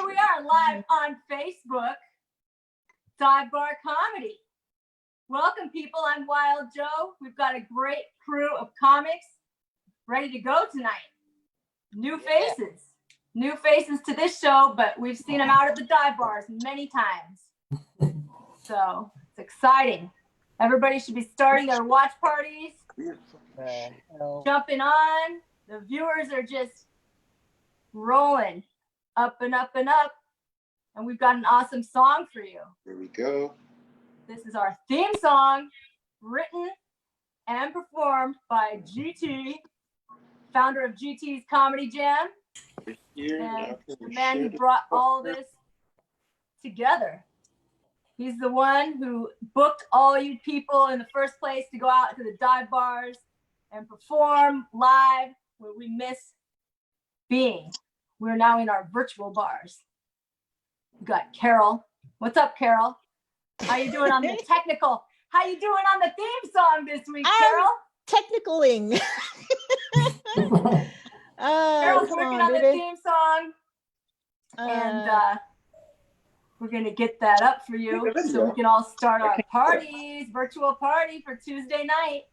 we are live on Facebook, Dive Bar Comedy. Welcome, people. I'm Wild Joe. We've got a great crew of comics ready to go tonight. New faces to this show, but we've seen them out at the dive bars many times. So it's exciting. Everybody should be starting their watch parties, jumping on. The viewers are just rolling up and up and up. And we've got an awesome song for you. Here we go. This is our theme song, written and performed by GT, founder of GT's Comedy Jam, and the man who brought all this together. He's the one who booked all you people in the first place to go out to the dive bars and perform live where we miss being. We're now in our virtual bars. We got Carol. What's up, Carol? How you doing on the technical? How you doing on the theme song this week, Carol? Technicaling. Carol's working on the theme song. And we're going to get that up for you so we can all start our parties, virtual party for Tuesday night.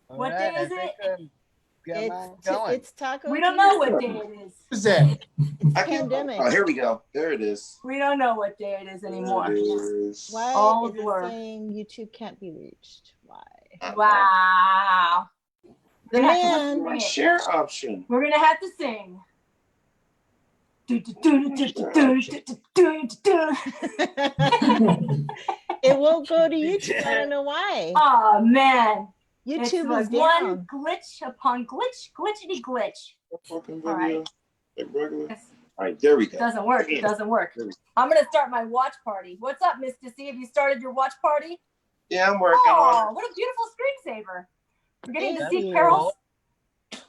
What day is it? It's Taco We don't know what day it is. What's that? It's pandemic. Oh, here we go. There it is. We don't know what day it is anymore. There it is. Why All is it blur. saying YouTube can't be reached? Why? Wow. The Yeah, man. My share option. We're going to have to sing. It won't go to YouTube. I don't know why. Oh, man. It's YouTube like is one down. glitch upon glitch, glitchity glitch. Fucking All video. right. Like regular. Yes. All right, there we It go. doesn't work. It doesn't work. I'm going to start my watch party. What's up, Miss Dissy? Have you started your watch party? Yeah, I'm working Oh, on what a beautiful screensaver. We're getting to Thank see you. Carol's.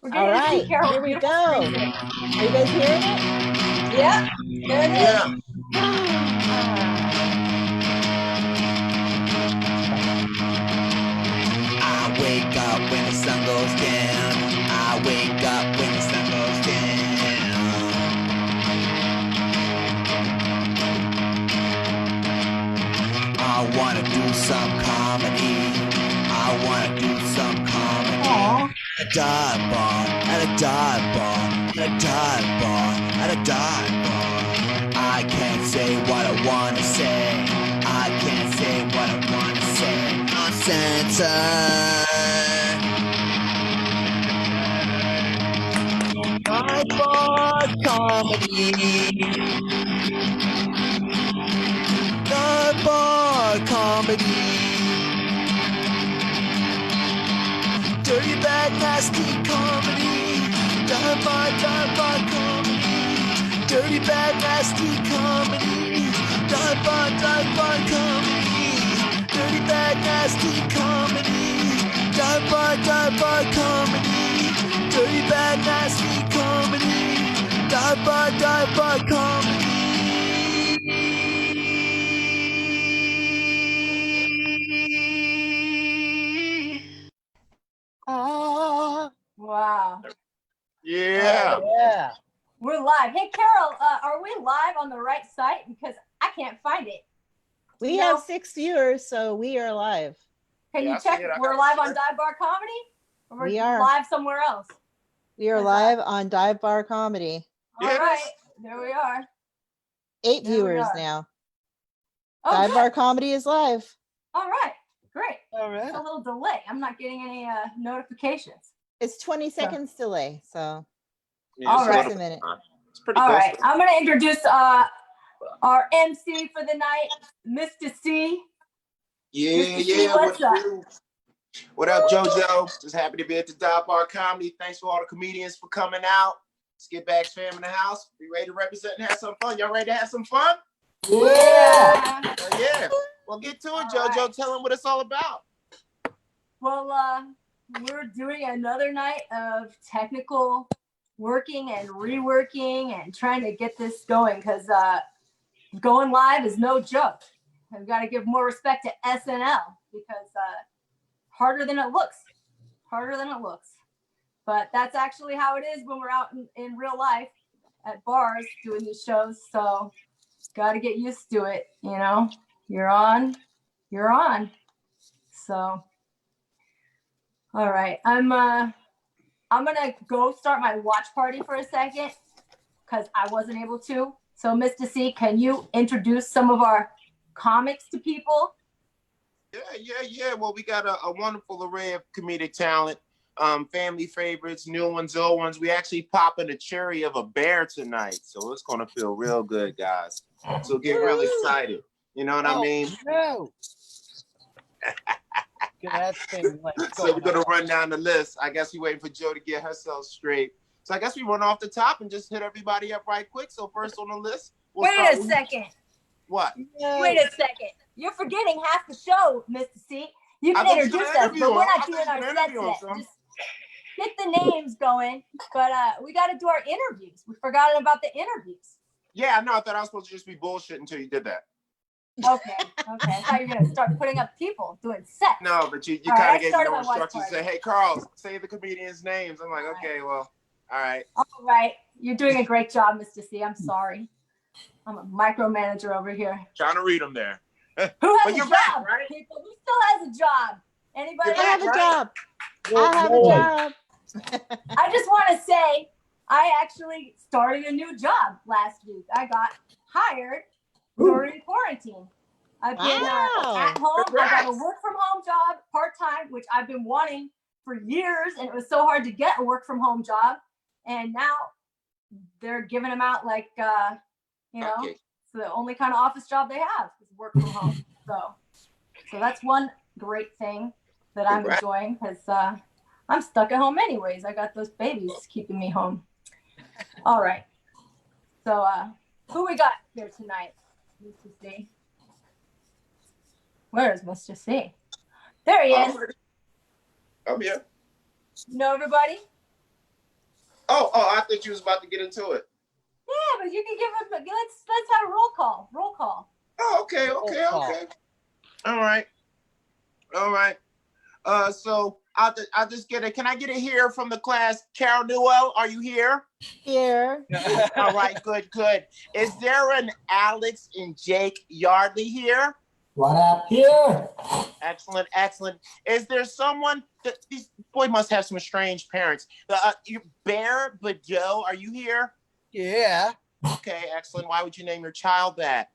We're All getting to see right, Carol's here we beautiful go. screensaver. Are you guys hearing it? Yeah, there it is. Yeah. I wake up when the sun goes down. I wake up when the sun goes down. I wanna do some comedy. I wanna do some comedy. Aw. At a dive bar, at a dive bar, at a dive bar, at a dive bar. I can't say what I wanna say. I can't say what I wanna say. Santa. Dive bar comedy. Dive bar comedy. Dirty, bad, nasty comedy. Dive bar comedy. Dirty, bad, nasty comedy. Dive bar comedy. Dirty, bad, nasty comedy. Dive bar comedy. Dirty, bad, nasty comedy. Dive bar comedy. Ah. Wow. Yeah. Yeah. We're live. Hey, Carol, are we live on the right site? Because I can't find it. We No. have 6 viewers, so we are live. Can Yeah, I you see check? it. I We're got live it. on Dive Bar Comedy? Or we're We are. live somewhere else? We are Is that- live on Dive Bar Comedy. All Yes. right. There we are. 8 There we viewers are. now. Oh, Dive good. Bar Comedy is live. All right. Great. All It's a little delay. I'm not getting any notifications. It's 20 seconds delay, so Yeah, All it's right. just a minute. It's pretty All close. right. I'm going to introduce our MC for the night, Mr. C. Yeah, Mr. C, yeah. what's up? What up, JoJo? Just happy to be at the Dive Bar Comedy. Thanks for all the comedians for coming out. Skipbags fam in the house. Be ready to represent and have some fun. Y'all ready to have some fun? Yeah. Oh, yeah. Well, get to it, All JoJo. right. Tell them what it's all about. Well, we're doing another night of technical working and reworking and trying to get this going because going live is no joke. We've got to give more respect to SNL because harder than it looks. But that's actually how it is when we're out in real life at bars doing these shows. So got to get used to it. You know, you're on. So, all right, I'm gonna go start my watch party for a second because I wasn't able to. So, Mr. C, can you introduce some of our comics to people? Yeah. Well, we got a wonderful array of comedic talent, family favorites, new ones, old ones. We actually popping a cherry of a bear tonight, so it's gonna feel real good, guys. So get real excited. You know what I mean? No. That thing, like, So we're gonna run down the list. I guess we're waiting for Joe to get herself straight. So I guess we run off the top and just hit everybody up right quick. So first on the list, we'll Wait start a with- second. What? Wait a second. You're forgetting half the show, Mr. C. You I can thought you introduce gonna us, interview but we're him. I not thought doing you our were gonna sets interview him, yet. son. Just get the names going, but we got to do our interviews. We forgot about the interviews. Yeah, no, I thought I was supposed to just be bullshit until you did that. Okay. I thought you were gonna start putting up people doing sets. No, but you All right, kind I of gave me started no my watch instructions. party. Say, hey, Carl, say the comedians' names. I'm like, All right. okay, well, all right. All right, you're doing a great job, Mr. C. I'm sorry. I'm a micromanager over here. Trying to read them there. Who has But a you're job? back, right? People, who still has a job? Anybody? You're I have a right? job. I have a job. I just want to say, I actually started a new job last week. I got hired during quarantine. I've been Wow. at home. I got a Congrats. work from home job part-time, which I've been wanting for years. And it was so hard to get a work from home job. And now they're giving them out like, you know, Okay. it's the only kind of office job they have is work from home. So that's one great thing that I'm Congrats. enjoying because I'm stuck at home anyways. I got those babies keeping me home. All right. So who we got here tonight? Mr. C. Where is Mr. C? There he is. I'm here. You know everybody? Oh, I thought you was about to get into it. Yeah, but you can give us let's have a roll call. Roll call. Oh, okay. All right. So I'll just get it. Can I get it here from the class? Carol Newell, are you here? Here. All right, good. Is there an Alex and Jake Yardley here? What up here? Excellent. Is there someone these boy must have some strange parents? Bear Badeau, are you here? Yeah. Okay, excellent. Why would you name your child that?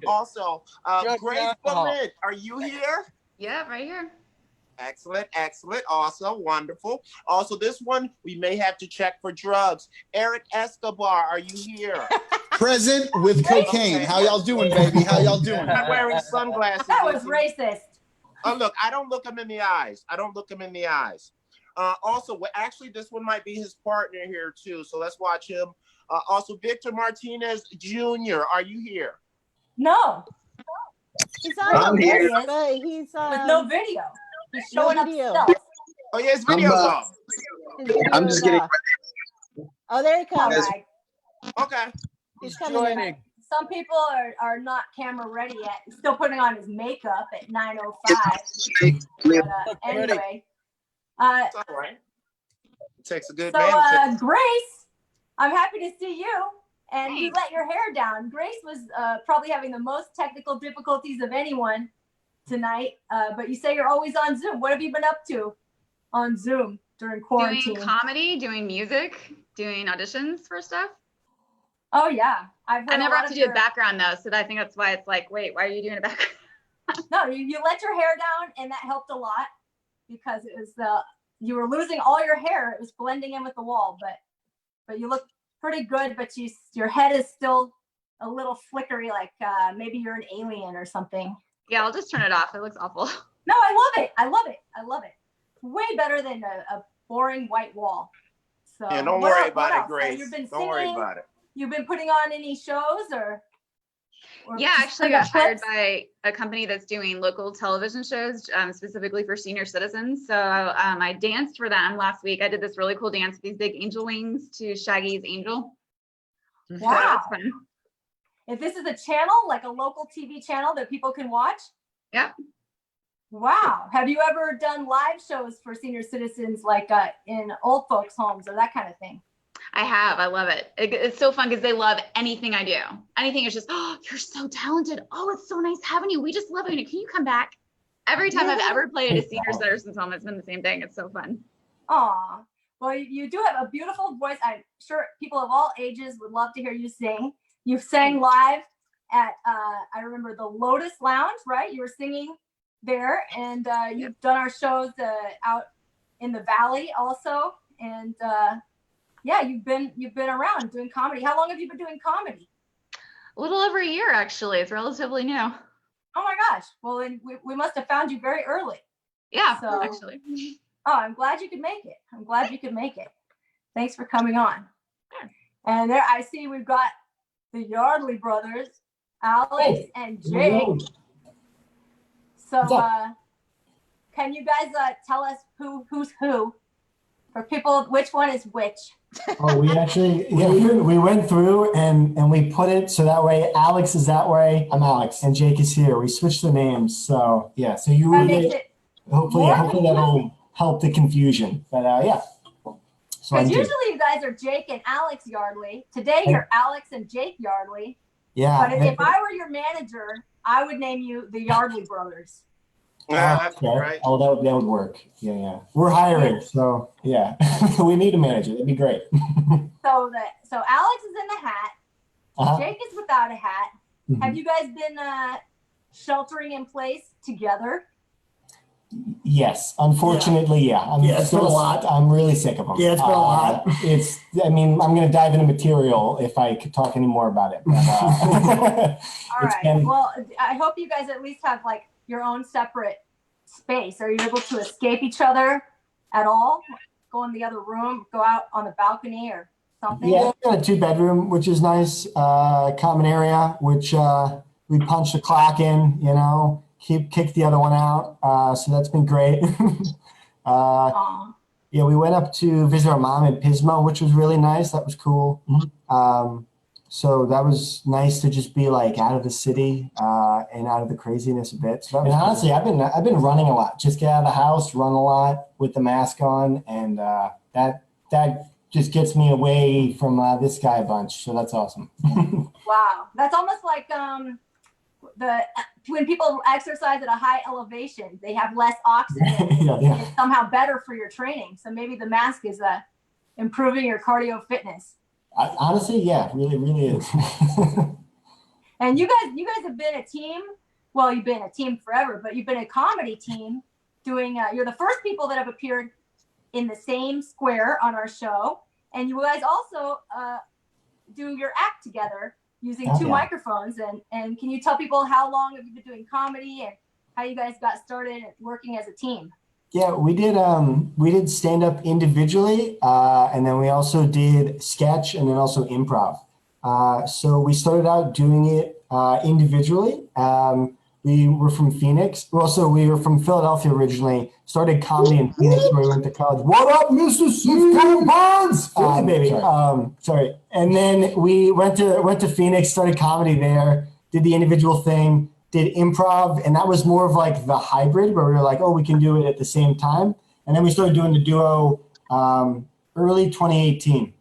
Also, Drug Grace alcohol. Balint, are you here? Yeah, right here. Excellent. Awesome. Wonderful. Also, this one, we may have to check for drugs. Eric Escobar, are you here? Present with cocaine. How y'all doing, baby? How y'all doing? I'm wearing sunglasses. That was Listen. racist. Oh, look, I don't look him in the eyes. Also, well, actually, this one might be his partner here, too. So let's watch him. Also, Victor Martinez Jr., are you here? No, He's on I'm the here. list, but he's with no video. He's no showing up video. stealth. Oh, yeah, his video's I'm, off. his video I'm is just getting off. Oh, there he All comes. right. Okay. He's He's coming in. joining. Some people are not camera ready yet. He's still putting on his makeup at 9:05. But anyway, It's all right. It takes a good so man. Grace, I'm happy to see you. And you Thanks. let your hair down. Grace was probably having the most technical difficulties of anyone tonight. But you say you're always on Zoom. What have you been up to on Zoom during quarantine? Doing comedy, doing music, doing auditions for stuff. Oh yeah, I've heard I a never lot have to of do a your- background though, so I think that's why it's like, wait, why are you doing a background? No, you let your hair down, and that helped a lot because it was you were losing all your hair. It was blending in with the wall, but you look pretty good. But your head is still a little flickery, like maybe you're an alien or something. Yeah, I'll just turn it off. It looks awful. No, I love it. Way better than a boring white wall. So Yeah, don't what worry else- what about it, else? Grace. You've been Don't worry singing? about it. You've been putting on any shows or Yeah, just actually putting up got hired clips? by a company that's doing local television shows specifically for senior citizens. So I danced for them last week. I did this really cool dance with these big angel wings to Shaggy's Angel. So Wow. that's fun. If this is a channel, like a local TV channel that people can watch? Yep. Wow. Have you ever done live shows for senior citizens like in old folks' homes or that kind of thing? I have. I love it. It's so fun because they love anything I do. Anything is just, oh, you're so talented. Oh, it's so nice having you. We just love you. Can you come back? Every time I've ever played at a senior citizen's home, it's been the same thing. It's so fun. Aw. Well, you do have a beautiful voice. I'm sure people of all ages would love to hear you sing. You've sang live at, I remember the Lotus Lounge, right? You were singing there, and you've done our shows out in the Valley also. And yeah, you've been around doing comedy. How long have you been doing comedy? A little over a year, actually. It's relatively new. Oh my gosh. Well, then we must have found you very early. Yeah, So- actually. Oh, I'm glad you could make it. I'm glad you could make it. Thanks for coming on. And there I see we've got the Yardley brothers, Alex and Jake. So can you guys tell us who's who? For people, which one is which? Oh, we actually, we went through and we put it so that way Alex is that way. I'm Alex and Jake is here. We switched the names. So yeah, so you That will makes get, it, hopefully more that'll help the confusion. But yeah. So I'm because Jake. usually you guys are Jake and Alex Yardley. Today you're Alex and Jake Yardley. Yeah. But if I were your manager, I would name you the Yardley brothers. That's okay. right. Oh, that would work. Yeah. We're hiring, so yeah. We need a manager. That'd be great. So Alex is in the hat. Uh-huh. Jake is without a hat. Mhm. Have you guys been sheltering in place together? Yes, unfortunately, yeah. Yeah, it's been a lot. I'm really sick of them. Yeah, it's been a lot. I'm going to dive into material if I could talk any more about it. But, All it's right. been- Well, I hope you guys at least have like your own separate space. Are you able to escape each other at all? Go in the other room, go out on the balcony or something? Yeah, we got a 2-bedroom, which is nice. Common area, which we punch the clock in, kick the other one out. So that's been great. Aw. Yeah, we went up to visit our mom in Pismo, which was really nice. That was cool. So that was nice to just be like out of the city and out of the craziness a bit. So and honestly, I've been running a lot. Just get out of the house, run a lot with the mask on, and that just gets me away from this guy bunch. So that's awesome. Wow. That's almost like when people exercise at a high elevation, they have less oxygen. Yeah. It's somehow better for your training. So maybe the mask is improving your cardio fitness. Honestly, yeah, really is. And you guys have been a team. Well, you've been a team forever, but you've been a comedy team doing, you're the first people that have appeared in the same square on our show. And you guys also do your act together using two microphones. And can you tell people how long have you been doing comedy and how you guys got started working as a team? Yeah, we did stand up individually, and then we also did sketch and then also improv. So we started out doing it individually. We were from Phoenix. Also, we were from Philadelphia originally. Started comedy in Phoenix where we went to college. What up, Mississippi Bonds? Baby. Sorry. And then we went to Phoenix, started comedy there, did the individual thing, did improv, and that was more of like the hybrid where we were like, oh, we can do it at the same time. And then we started doing the duo early 2018.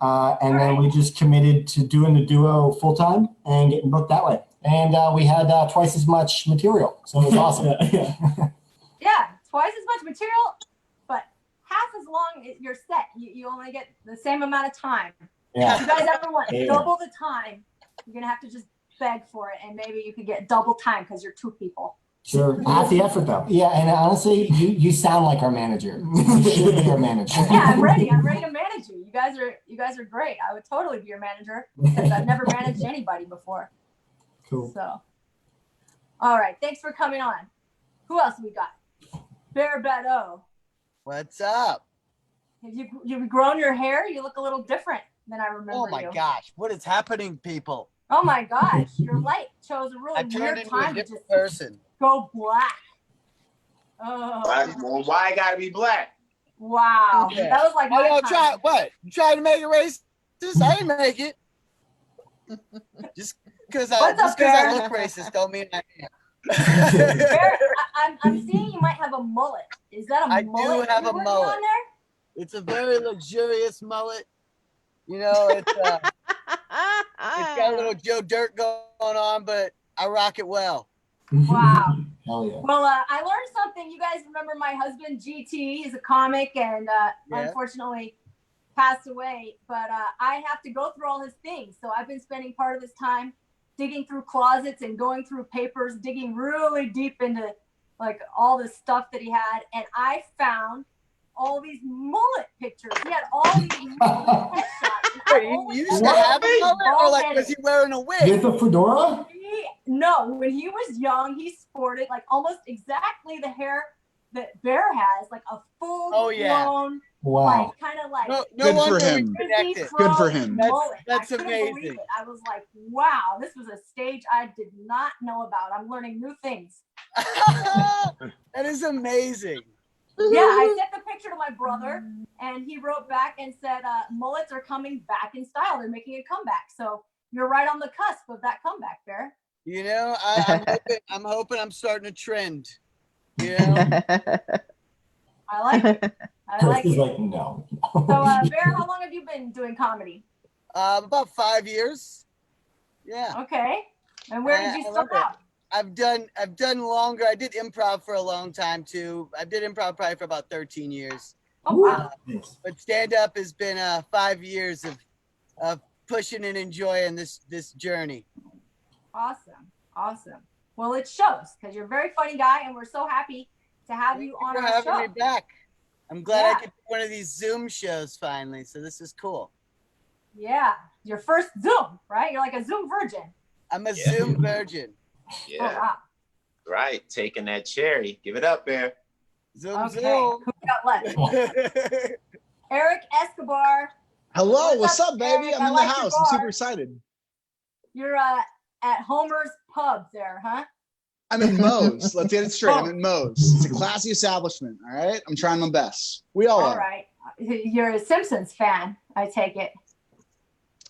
And then we just committed to doing the duo full time and getting booked that way. And we had twice as much material. So it was awesome. Yeah, twice as much material, but half as long as your set. You only get the same amount of time. Yeah. If you guys ever want double the time, you're going to have to just beg for it, and maybe you could get double time because you're two people. Sure. Half the effort though. Yeah, and honestly, you sound like our manager. You should be our manager. Yeah, I'm ready to manage you. You guys are great. I would totally be your manager because I've never managed anybody before. Cool. So, all right. Thanks for coming on. Who else we got? Bear Beto. What's up? Have you've grown your hair? You look a little different than I remember Oh my you. gosh, what is happening, people? Oh my gosh, your light chose a really I turned weird into a time to different just person. go black. Oh, Well, why I gotta be black? wow. Yeah. That was like Oh, my y'all time. try what? You trying to make it racist? I didn't make it. Just because What's up, I Bear? look racist don't mean I am. Bear, I'm seeing you might have a mullet. Is that a I do mullet? have you're a working mullet. on there? It's a very luxurious mullet. You know, it's got a little Joe Dirt going on, but I rock it well. Wow. Hell yeah. Well, I learned something. You guys remember my husband, GT? He's a comic and Yeah. unfortunately passed away. But I have to go through all his things. So I've been spending part of this time digging through closets and going through papers, digging really deep into like all the stuff that he had. And I found all these mullet pictures. He had all these mullet headshots. And I Wait, you always used to thought have a he was mullet, or like was bald-headed. he wearing a wig? With a fedora? No, when he was young, he sported like almost exactly the hair that Bear has, like a full Oh, yeah. blown, Wow. like kind of like No Good for wonder we him. Disney connected. Good for Crow him. mullet. That's I couldn't believe amazing. it. I was like, wow, this was a stage I did not know about. I'm learning new things. That is amazing. Yeah, I sent the picture to my brother, and he wrote back and said, mullets are coming back in style. They're making a comeback. So you're right on the cusp of that comeback, Bear. You know, I'm hoping I'm starting a trend. You know, I like it. I like He's it. like, no. So, Bear, how long have you been doing comedy? about 5 years. Yeah, Okay. And where did you I start love it. out? I've done longer. I did improv for a long time too. I did improv probably for about 13 years. Oh, wow. Nice. But stand up has been 5 years of pushing and enjoying this journey. Awesome. Awesome. Well, it shows because you're a very funny guy, and we're so happy to have Thank you you on for our having show. me back. I'm glad I Yeah. could do one of these Zoom shows finally. So this is cool. Yeah. Your first Zoom, right? You're like a Zoom virgin. I'm a Yeah. Zoom virgin. Oh, Yeah, wow. right. Taking that cherry. Give it up, Bear. Zoom Okay. Zoom. Who we got left? Eric Escobar. Hello, What's what's up, up, baby? Eric? I'm I in like the your house. I'm bar. super excited. You're at Homer's Pub there, huh? I'm in Moe's. Let's get it straight. I'm in Moe's. It's a classy establishment. All right. I'm trying my best. We all All are. right. You're a Simpsons fan, I take it.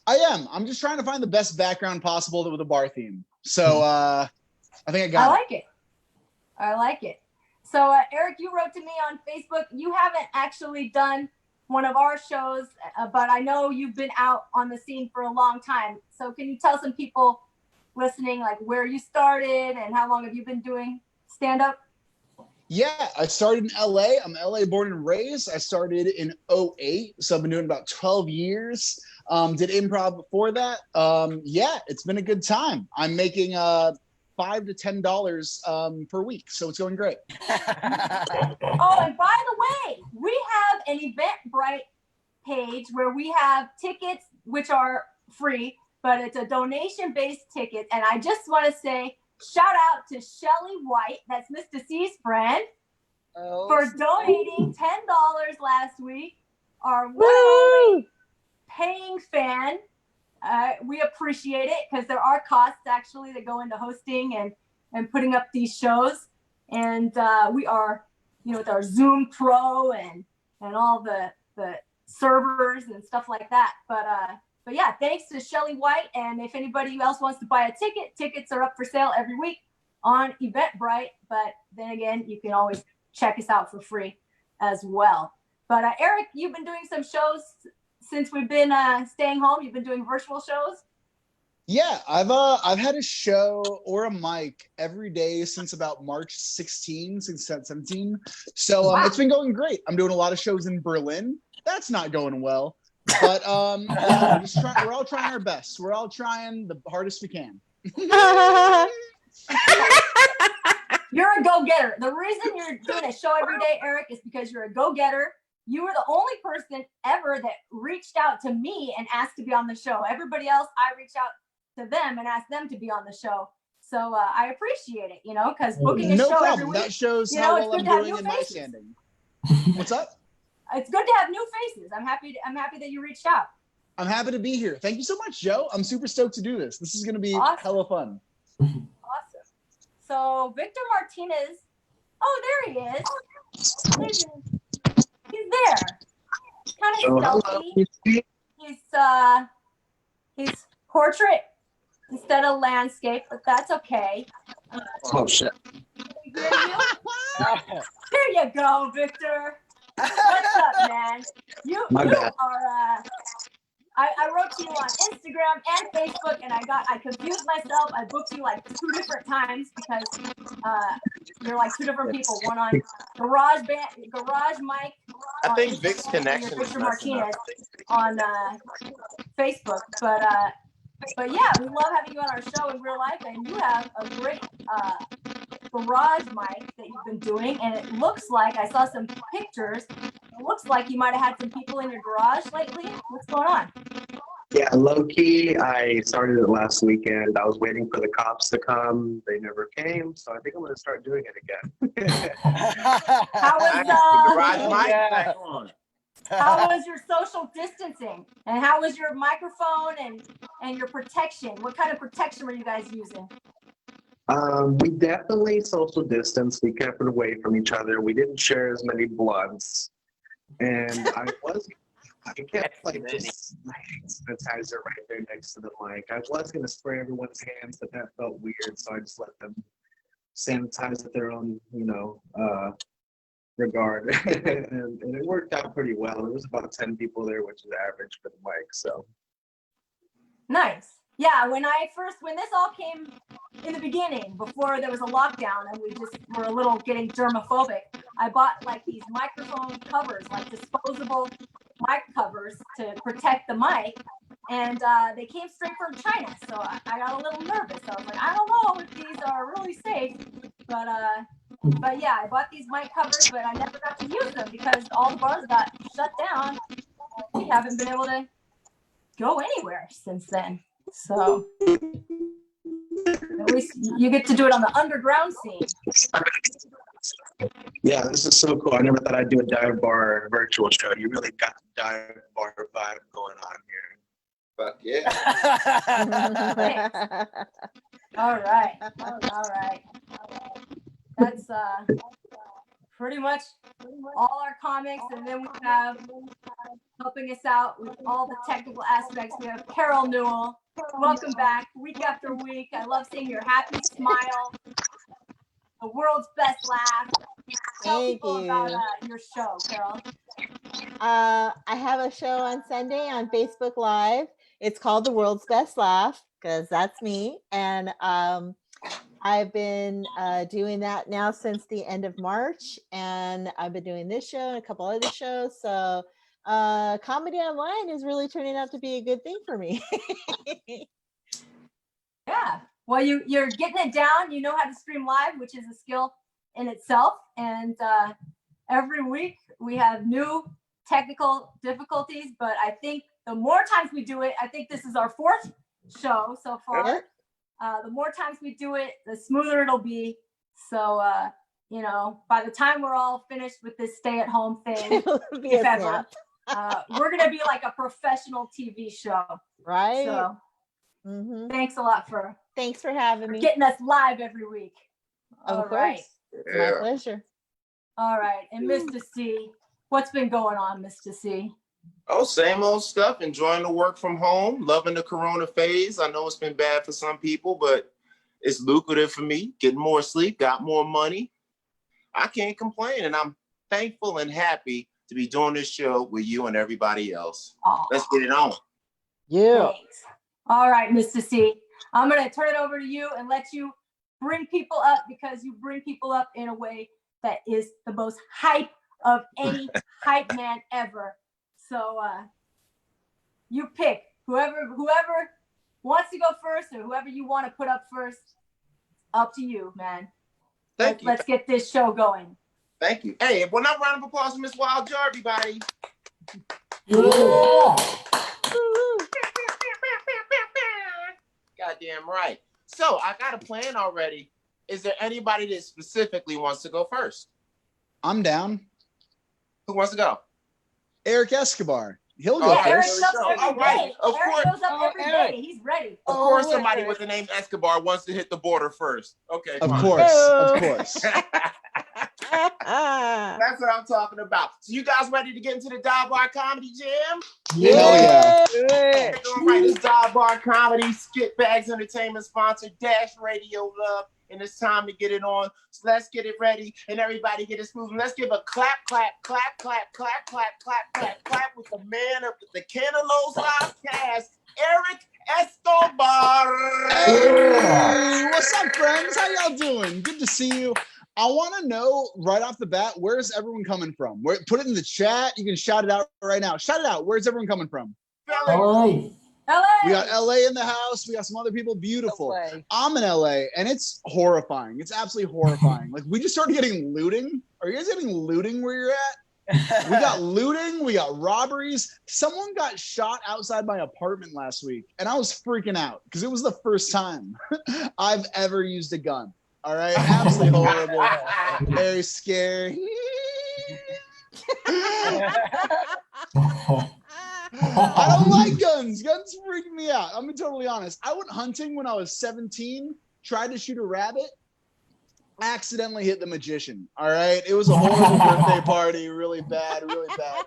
I am. I'm just trying to find the best background possible with a bar theme. So I think I I got it. like it. I like it. So, Eric, you wrote to me on Facebook. You haven't actually done one of our shows, but I know you've been out on the scene for a long time. So can you tell some people listening, like where you started and how long have you been doing stand-up? Yeah, I started in LA. I'm LA born and raised. I started in 2008. So I've been doing about 12 years. Did improv before that. Yeah, it's been a good time. I'm making $5 to $10 per week. So it's going great. Oh, and by the way, we have an Eventbrite page where we have tickets, which are free, but it's a donation-based ticket. And I just want to say, shout out to Shelly White, that's Mr. C's friend, Oh, for donating $10 last week. Our one and only paying fan. We appreciate it because there are costs actually that go into hosting and putting up these shows. And we are, with our Zoom Pro and all the servers and stuff like that. But yeah, thanks to Shelly White. And if anybody else wants to buy a ticket, tickets are up for sale every week on Eventbrite. But then again, you can always check us out for free as well. But Eric, you've been doing some shows since we've been staying home. You've been doing virtual shows. Yeah, I've had a show or a mic every day since about March 16, since 17. So Wow. it's been going great. I'm doing a lot of shows in Berlin. That's not going well. But yeah, we're all trying our best. We're all trying the hardest we can. You're a go-getter. The reason you're doing a show every day, Eric, is because you're a go-getter. You were the only person ever that reached out to me and asked to be on the show. Everybody else, I reached out to them and asked them to be on the show. So I appreciate it, because booking a No show every problem. week, That shows you how know, it's well good I'm to have doing new in my faces. standing. What's up? it's good to have new faces. I'm happy that you reached out. I'm happy to be here. Thank you so much, Joe. I'm super stoked to do this. This is going to be Awesome. hella fun. Awesome. So Victor Martinez, oh, there he is. He's there. Kind of stealthy. He's portrait instead of landscape, but that's okay. Oh shit. Can we hear you? There you go, Victor. What's up, man? You My bad. are I wrote to you on Instagram and Facebook, and I confused myself. I booked you like 2 different times because you're like 2 different people. One on Garage Mike. I on think Instagram, Vic's and you're connection is Victor messing up. Martinez on Facebook. But yeah, we love having you on our show in real life, and you have a great garage mic that you've been doing, and it looks like I saw some pictures. It looks like you might have had some people in your garage lately. What's going on? Yeah, low key, I started it last weekend. I was waiting for the cops to come. They never came, so I think I'm going to start doing it again. How Nice. was The garage mic Yeah. back on. how was your social distancing, and how was your microphone and your protection? What kind of protection were you guys using? We definitely social distance. We kept it away from each other. We didn't share as many blunts. And I kept like this sanitizer right there next to the mic. I was going to spray everyone's hands, but that felt weird. So I just let them sanitize at their own, regard. and it worked out pretty well. There was about 10 people there, which is average for the mic. So Nice. Yeah, when this all came in the beginning, before there was a lockdown and we just were a little getting germophobic, I bought like these microphone covers, like disposable mic covers to protect the mic. And they came straight from China. So I got a little nervous. I was like, I don't know if these are really safe. But yeah, I bought these mic covers, but I never got to use them because all the bars got shut down. We haven't been able to go anywhere since then. So at least you get to do it on the underground scene. yeah, this is so cool. I never thought I'd do a dive bar virtual show. You really got the dive bar vibe going on here. Fuck yeah. All right. That's pretty much all our comics, and then we have helping us out with all the technical aspects. We have Carol Newell. Welcome back week after week. I love seeing your happy smile, the world's best laugh. Tell Thank people you. about your show, Carol. I have a show on Sunday on Facebook Live. It's called The World's Best Laugh because that's me. And I've been doing that now since the end of March. And I've been doing this show and a couple other shows. So comedy online is really turning out to be a good thing for me. Yeah. Well, you're getting it down. You know how to stream live, which is a skill in itself. And every week we have new technical difficulties, but I think the more times we do it, I think this is our 4th show so far. The more times we do it, the smoother it'll be. So, by the time we're all finished with this stay-at-home thing, It'll be if a ever, snap. we're going to be like a professional TV show. Right? So Mhm. thanks a lot for Thanks for having me. getting us live every week. Of All course. right. It's my pleasure. All right. And Mr. C, what's been going on, Mr. C? Oh, same old stuff. Enjoying the work from home, loving the Corona phase. I know it's been bad for some people, but it's lucrative for me. Getting more sleep, got more money. I can't complain, and I'm thankful and happy to be doing this show with you and everybody else. Aw, Let's get it on. Yeah. thanks. All right, Mr. C. I'm going to turn it over to you and let you bring people up because you bring people up in a way that is the most hype of any hype man ever. So you pick whoever wants to go first or whoever you want to put up first. Up to you, man. Thank you. Let's get this show going. Thank you. Hey, one round of applause for Miss Wild Jar, everybody. Yeah. Goddamn right. So I got a plan already. Is there anybody that specifically wants to go first? I'm down. Who wants to go? Eric Escobar. He'll go Oh, Yeah, Eric first. goes up every All right. day. Of Eric course. goes up every Eric. day. He's ready. Of course, Oh, somebody Eric. with the name Escobar wants to hit the border first. Okay, Of fine. course. Oh. Of course. That's what I'm talking about. So you guys ready to get into the Dive Bar Comedy Jam? Hell yeah. All right, this Dive Bar Comedy, Skit Bags Entertainment sponsor, Dash Radio Love, and it's time to get it on. So let's get it ready, and everybody get it moving. Let's give a clap, clap, clap, clap, clap, clap, clap, clap, clap with the man of the Cantaloupe podcast, Eric Escobar. Hey, what's up, friends? How y'all doing? Good to see you. I want to know right off the bat, where's everyone coming from? Put it in the chat. You can shout it out right now. Shout it out. Where's everyone coming from? LA. LA. We got LA in the house. We got some other people. Beautiful. LA. I'm in LA, and it's horrifying. It's absolutely horrifying. Like, we just started getting looting. Are you guys getting looting where you're at? We got looting. We got robberies. Someone got shot outside my apartment last week, and I was freaking out because it was the first time I've ever used a gun. All right, absolutely horrible, very scary. I don't like guns. Guns freak me out. I'm gonna be totally honest. I went hunting when I was 17, tried to shoot a rabbit, accidentally hit the magician. All right, it was a horrible birthday party, really bad, really bad.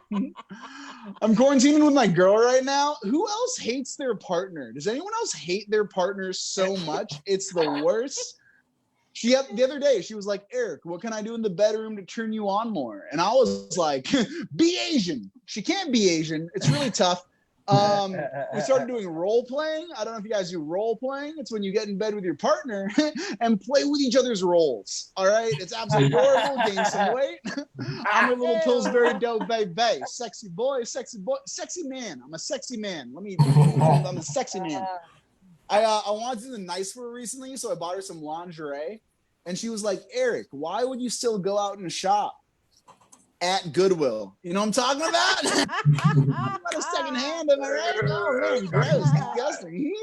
I'm quarantining with my girl right now. Who else hates their partner? Does anyone else hate their partner so much? It's the worst. The other day, she was like, Eric, what can I do in the bedroom to turn you on more? And I was like, be Asian. She can't be Asian. It's really tough. We started doing role playing. I don't know if you guys do role playing. It's when you get in bed with your partner and play with each other's roles. All right. It's absolutely horrible. Gain some weight. I'm a little Pillsbury Doe baby. Sexy boy, sexy man. I'm a sexy man. I'm a sexy man. I wanted something nice for her recently, so I bought her some lingerie. And she was like, Eric, why would you still go out and shop at Goodwill? You know what I'm talking about? I'm about a second hand, am I right? Oh, man, gross, disgusting.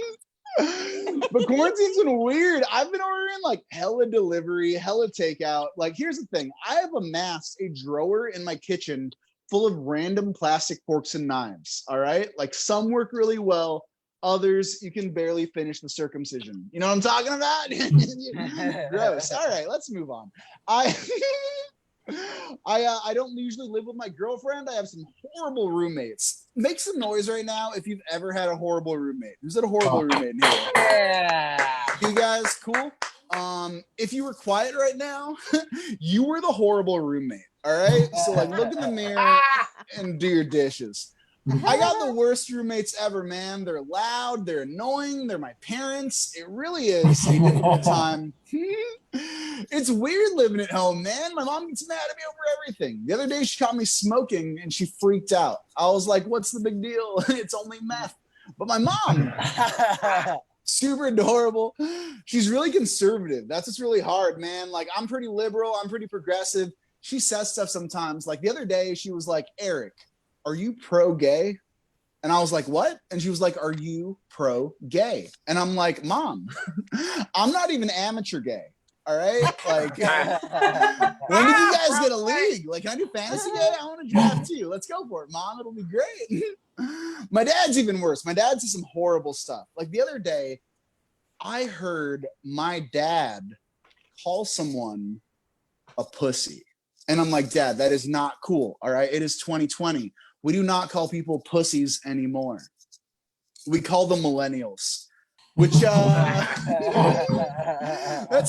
But quarantine's been weird. I've been ordering like hella delivery, hella takeout. Like, here's the thing. I have amassed a drawer in my kitchen full of random plastic forks and knives, all right? Like, some work really well. Others, you can barely finish the circumcision. You know what I'm talking about? Gross. All right, let's move on. I don't usually live with my girlfriend. I have some horrible roommates. Make some noise right now if you've ever had a horrible roommate. Who's had a horrible roommate in here? Yeah. You guys, cool? If you were quiet right now, you were the horrible roommate. All right? So like, look in the mirror and do your dishes. I got the worst roommates ever, man. They're loud, they're annoying, they're my parents. It really is a difficult time. It's weird living at home, man. My mom gets mad at me over everything. The other day, she caught me smoking and she freaked out. I was like, what's the big deal? It's only meth. But my mom, super adorable. She's really conservative. That's what's really hard, man. Like, I'm pretty liberal, I'm pretty progressive. She says stuff sometimes. Like the other day, she was like, Eric, are you pro-gay? And I was like, what? And she was like, are you pro-gay? And I'm like, Mom, I'm not even amateur gay. All right? Like, when did you guys get a league? Like, can I do fantasy gay? I want to draft you. Let's go for it, Mom. It'll be great. My dad's even worse. My dad says some horrible stuff. Like the other day, I heard my dad call someone a pussy. And I'm like, Dad, that is not cool. All right? It is 2020. We do not call people pussies anymore. We call them millennials, which that's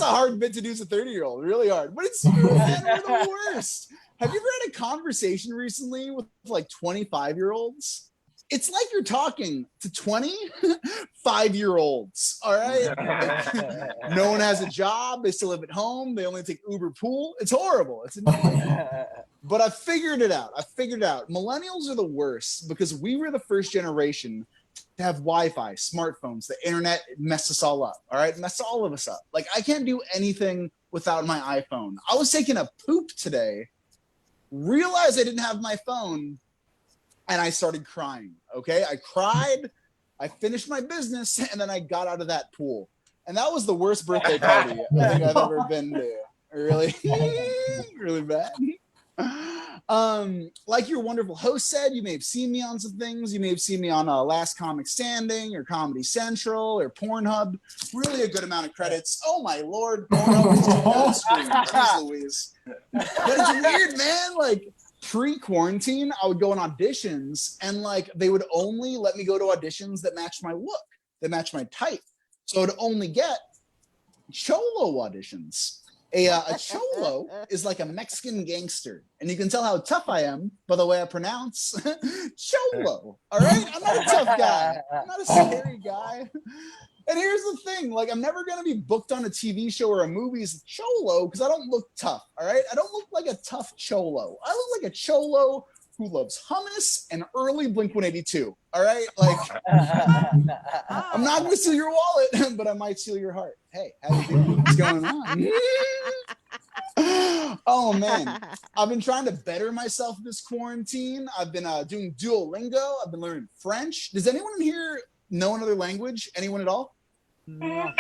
a hard bit to do as a 30-year-old, really hard. But it's, man, we're the worst. Have you ever had a conversation recently with like 25-year-olds? It's like you're talking to 25-year-olds, all right? Like, no one has a job. They still live at home. They only take Uber Pool. It's horrible. It's annoying. But I figured it out. Millennials are the worst because we were the first generation to have Wi-Fi, smartphones, the internet messed us all up, all right? Messed all of us up. Like, I can't do anything without my iPhone. I was taking a poop today, realized I didn't have my phone, and I started crying, okay? I cried, I finished my business, and then I got out of that pool. And that was the worst birthday party I think I've ever been to. Really, really bad. Like your wonderful host said, you may have seen me on some things. You may have seen me on Last Comic Standing or Comedy Central or Pornhub. Really a good amount of credits. Oh my Lord, Pornhub is on screen. Jeez Louise. But it's weird, man. Like, pre-quarantine, I would go on auditions and like they would only let me go to auditions that matched my look, that matched my type. So I would only get Cholo auditions. A cholo is like a Mexican gangster, and you can tell how tough I am by the way I pronounce cholo. All right, I'm not a tough guy. I'm not a scary guy. And here's the thing: like, I'm never gonna be booked on a TV show or a movie as a cholo because I don't look tough. All right, I don't look like a tough cholo. I look like a cholo who loves hummus and early Blink-182. All right, like, I'm not gonna steal your wallet, but I might steal your heart. Hey, how you doing? What's going on? Oh man, I've been trying to better myself this quarantine. I've been doing Duolingo. I've been learning French. Does anyone in here know another language? Anyone at all? No.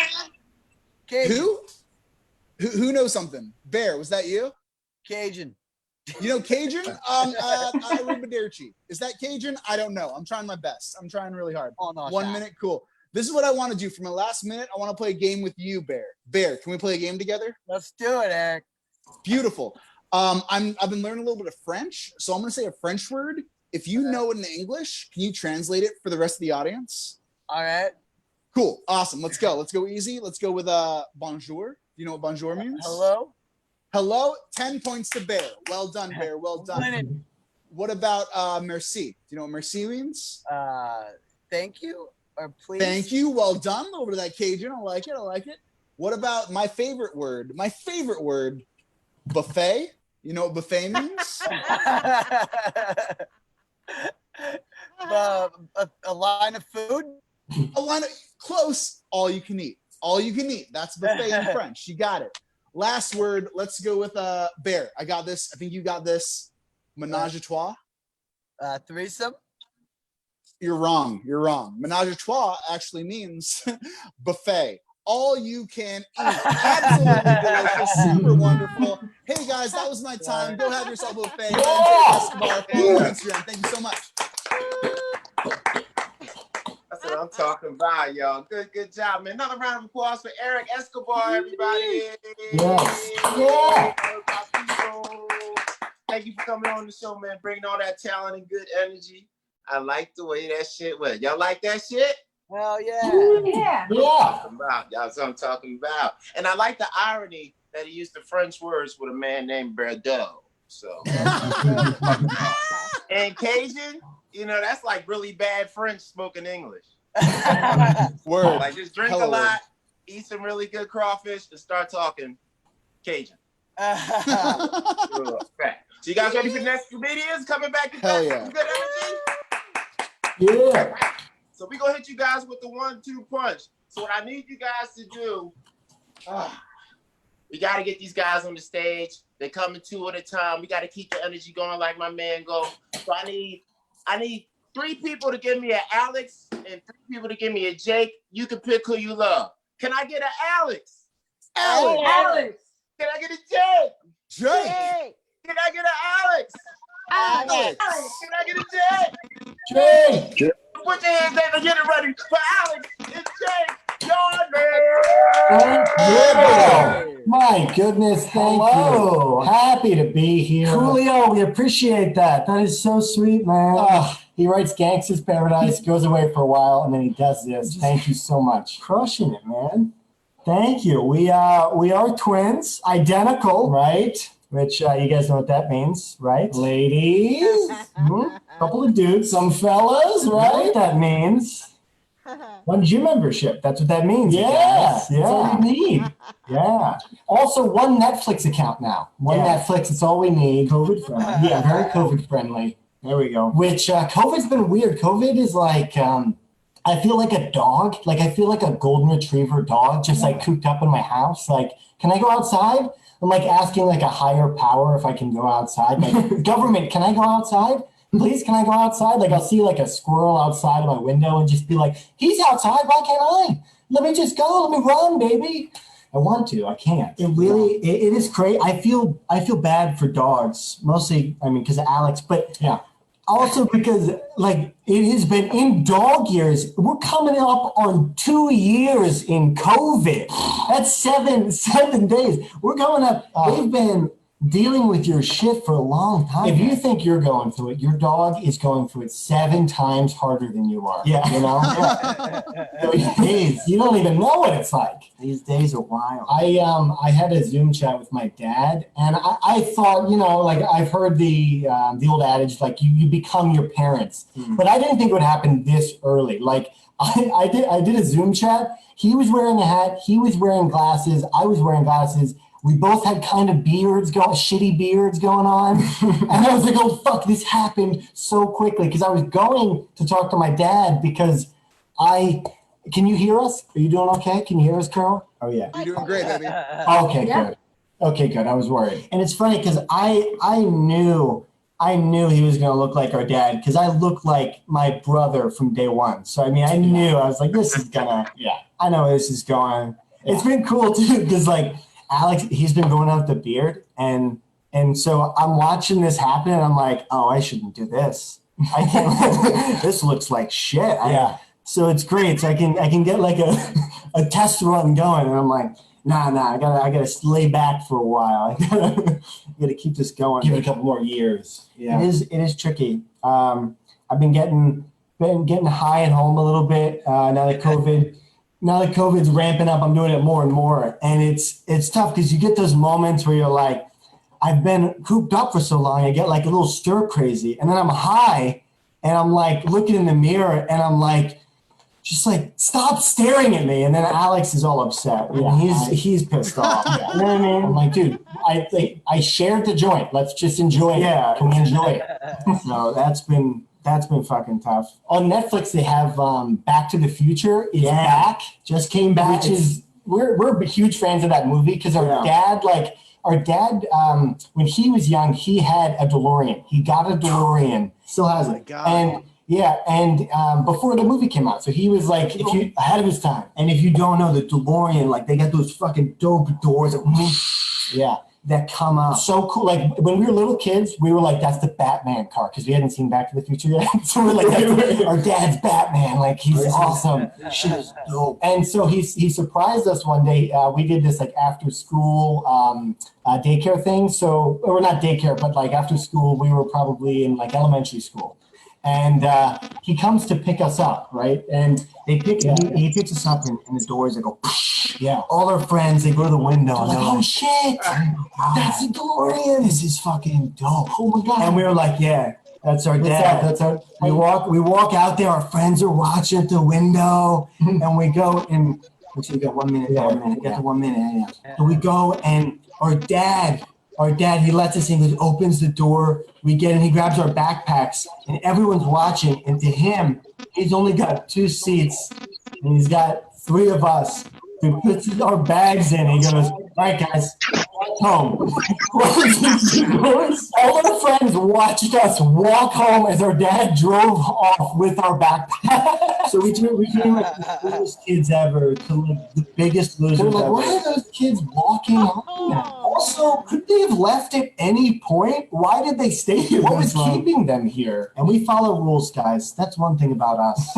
Who knows something? Bear, was that you? Cajun. You know Cajun? Arrivederci. Is that Cajun? I don't know. I'm trying my best. I'm trying really hard. Oh, no, 1 minute, cool. This is what I want to do for my last minute. I want to play a game with you, Bear. Bear, can we play a game together? Let's do it, Eric. Beautiful. I've been learning a little bit of French, so I'm going to say a French word. If you know it in English, can you translate it for the rest of the audience? All right. Cool. Awesome. Let's go. Let's go easy. Let's go with bonjour. You know what bonjour means? Hello. Hello. 10 points to Bear. Well done, Bear. Well done. What about merci? Do you know what merci means? Thank you or please. Thank you. Well done. Over to that Cajun. I like it. I like it. What about my favorite word? My favorite word, buffet. You know what buffet means? A line of food. A line of close. All you can eat. All you can eat. That's buffet in French. You got it. Last word. Let's go with Bear. I got this. I think you got this. Menage a trois. Threesome. You're wrong. You're wrong. Menage a trois actually means buffet. All you can eat. Absolutely delicious. Super wonderful. Hey guys, that was my time. Go have yourself a buffet. Escobar, follow on Instagram. Thank you so much. That's what I'm talking about, y'all. Good job, man. Another round of applause for Eric Escobar, everybody. Yes. Yeah. Thank you for coming on the show, man. Bringing all that talent and good energy. I like the way that shit went. Y'all like that shit? Well, yeah. Yeah. Yeah. That's what I'm talking about. And I like the irony that he used the French words with a man named Bordeaux. So, and Cajun, you know, that's like really bad French spoken English. Word. Like just drink Hello. a lot, eat some really good crawfish, and start talking Cajun. So you guys ready for the next comedians coming back? Hell yeah. Good energy. Yeah. So we gonna hit you guys with the 1-2 punch. So what I need you guys to do, we gotta get these guys on the stage. They're coming 2 at a time. We gotta keep the energy going like my man go. So I need 3 people to give me an Alex and 3 people to give me a Jake. You can pick who you love. Can I get an Alex? Alex. Can I get a Jake? Jake. Can I get an Alex? Alex. Can I get a Jake? Jake. Put your hands down and get it ready for Alex and Jake. Yeah. My goodness, thank you. Happy to be here. Julio, we appreciate that. That is so sweet, man. He writes Gangsta's Paradise, goes away for a while, and then he does this. Thank you so much. Crushing it, man. Thank you. We are twins, identical, right? Which you guys know what that means, right? Ladies, couple of dudes, some fellas, right? What that means. 1 gym membership. That's what that means. Yeah, that's all we need. Yeah. Also, 1 Netflix account now. One Netflix. It's all we need. COVID friendly. Yeah, very COVID friendly. There we go. Which COVID's been weird. COVID is like, I feel like a dog. Like I feel like a golden retriever dog, just like cooped up in my house. Like, can I go outside? I'm like asking like a higher power if I can go outside. Like, government, can I go outside? Please, can I go outside? Like, I'll see like a squirrel outside of my window and just be like, he's outside. Why can't I? Let me just go. Let me run, baby. I want to. I can't. It really, it is crazy. I feel bad for dogs, mostly, I mean, because of Alex, but yeah. Also because like it has been in dog years. We're coming up on 2 years in COVID. That's seven days. We're going up. They've been dealing with your shit for a long time. If you think you're going through it, your dog is going through it 7 times harder than you are. Yeah. You know? You don't even know what it's like. These days are wild. I had a Zoom chat with my dad, and I thought, you know, like I've heard the old adage, like you become your parents. But I didn't think it would happen this early. Like I did a Zoom chat. He was wearing a hat. He was wearing glasses. I was wearing glasses. We both had kind of shitty beards going on. And I was like, oh, fuck, this happened so quickly. Because I was going to talk to my dad because can you hear us? Are you doing okay? Can you hear us, Carol? Oh, yeah. You're doing great, baby. Okay, good. Okay, good. I was worried. And it's funny because I knew he was going to look like our dad because I look like my brother from day one. So, I mean, I knew. I was like, this is going to, I know where this is going. Yeah. It's been cool, too, because, like, Alex, he's been going out the beard. And so I'm watching this happen, and I'm like, oh, I shouldn't do this. I can't. This looks like shit. So it's great. So I can get like a test run going, and I'm like, nah, I gotta lay back for a while. I gotta keep this going. Give it a couple more years. Yeah, it is tricky. I've been getting high at home a little bit now that COVID's ramping up. I'm doing it more and more, and it's tough because you get those moments where you're like, I've been cooped up for so long. I get like a little stir crazy, and then I'm high, and I'm like looking in the mirror, and I'm like, just like, stop staring at me. And then Alex is all upset. Yeah, he's pissed off. You know what I mean? I'm like, dude, I shared the joint. Let's just enjoy it. Yeah, can we enjoy it? So that's been fucking tough. On Netflix, they have Back to the Future is back. Just came back. Which is we're huge fans of that movie because our dad, when he was young, he had a DeLorean. He got a DeLorean. Still has it. And before the movie came out, so he was like ahead of his time. And if you don't know, the DeLorean, like they got those fucking dope doors that come out. So cool. Like when we were little kids, we were like, that's the Batman car because we hadn't seen Back to the Future yet. So we're like, that's our dad's Batman. Like he's awesome. Shit is dope. And so he surprised us one day. We did this like after school daycare thing. So, or not daycare, but like after school, we were probably in like elementary school. And he comes to pick us up, right? And he picks us up, and the doors, they go, yeah. All our friends, they go to the window, and they're like, oh shit, that's a DeLorean. This is fucking dope. Oh my God. And we were like, yeah, that's our dad. That's our. We walk out there. Our friends are watching at the window, and we go and we got 1 minute. Yeah, 1 minute. We got to 1 minute. Yeah. So we go, and our dad, he lets us in. He opens the door. We get in. He grabs our backpacks, and everyone's watching. And to him, he's only got 2 seats, and he's got 3 of us. He puts our bags in. And he goes, all right, guys, home. All our friends watched us walk home as our dad drove off with our backpack. So we became like the coolest kids ever, to like the biggest losers ever. Why are those kids walking home? Also, could they have left at any point? Why did they stay here? What was keeping them here? And we follow rules, guys. That's one thing about us.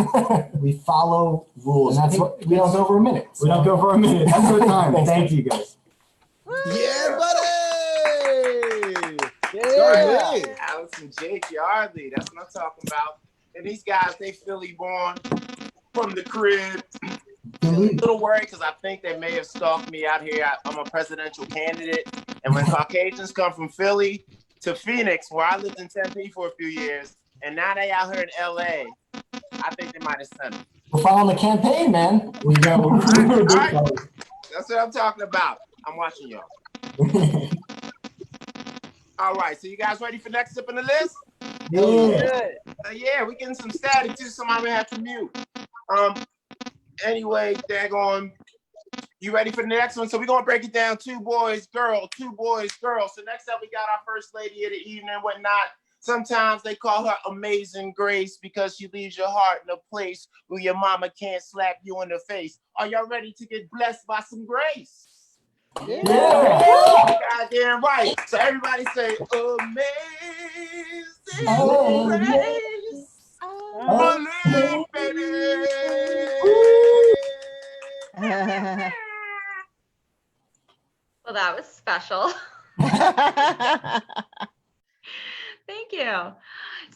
We follow rules. And that's what we don't go over a minute. So. We don't go for a minute. That's our time. Thank you, guys. Yeah, buddy. Yeah. Alex and Jake Yardley. That's what I'm talking about. And these guys, they Philly born from the crib. A little worried because I think they may have stalked me out here. I'm a presidential candidate. And when Caucasians come from Philly to Phoenix, where I lived in Tempe for a few years, and now they out here in LA, I think they might have sent them. We're following the campaign, man. All right. That's what I'm talking about. I'm watching y'all. All right, so you guys ready for next up on the list? Yeah, we getting some static too. Somebody may have to mute. Anyway, daggone, you ready for the next one? So we're gonna break it down: 2 boys, girl, 2 boys, girl. So next up, we got our first lady of the evening and whatnot. Sometimes they call her Amazing Grace because she leaves your heart in a place where your mama can't slap you in the face. Are y'all ready to get blessed by some grace? Yeah. Goddamn right. So everybody say, Amazing Grace. Oh, little baby. Well, that was special. Thank you.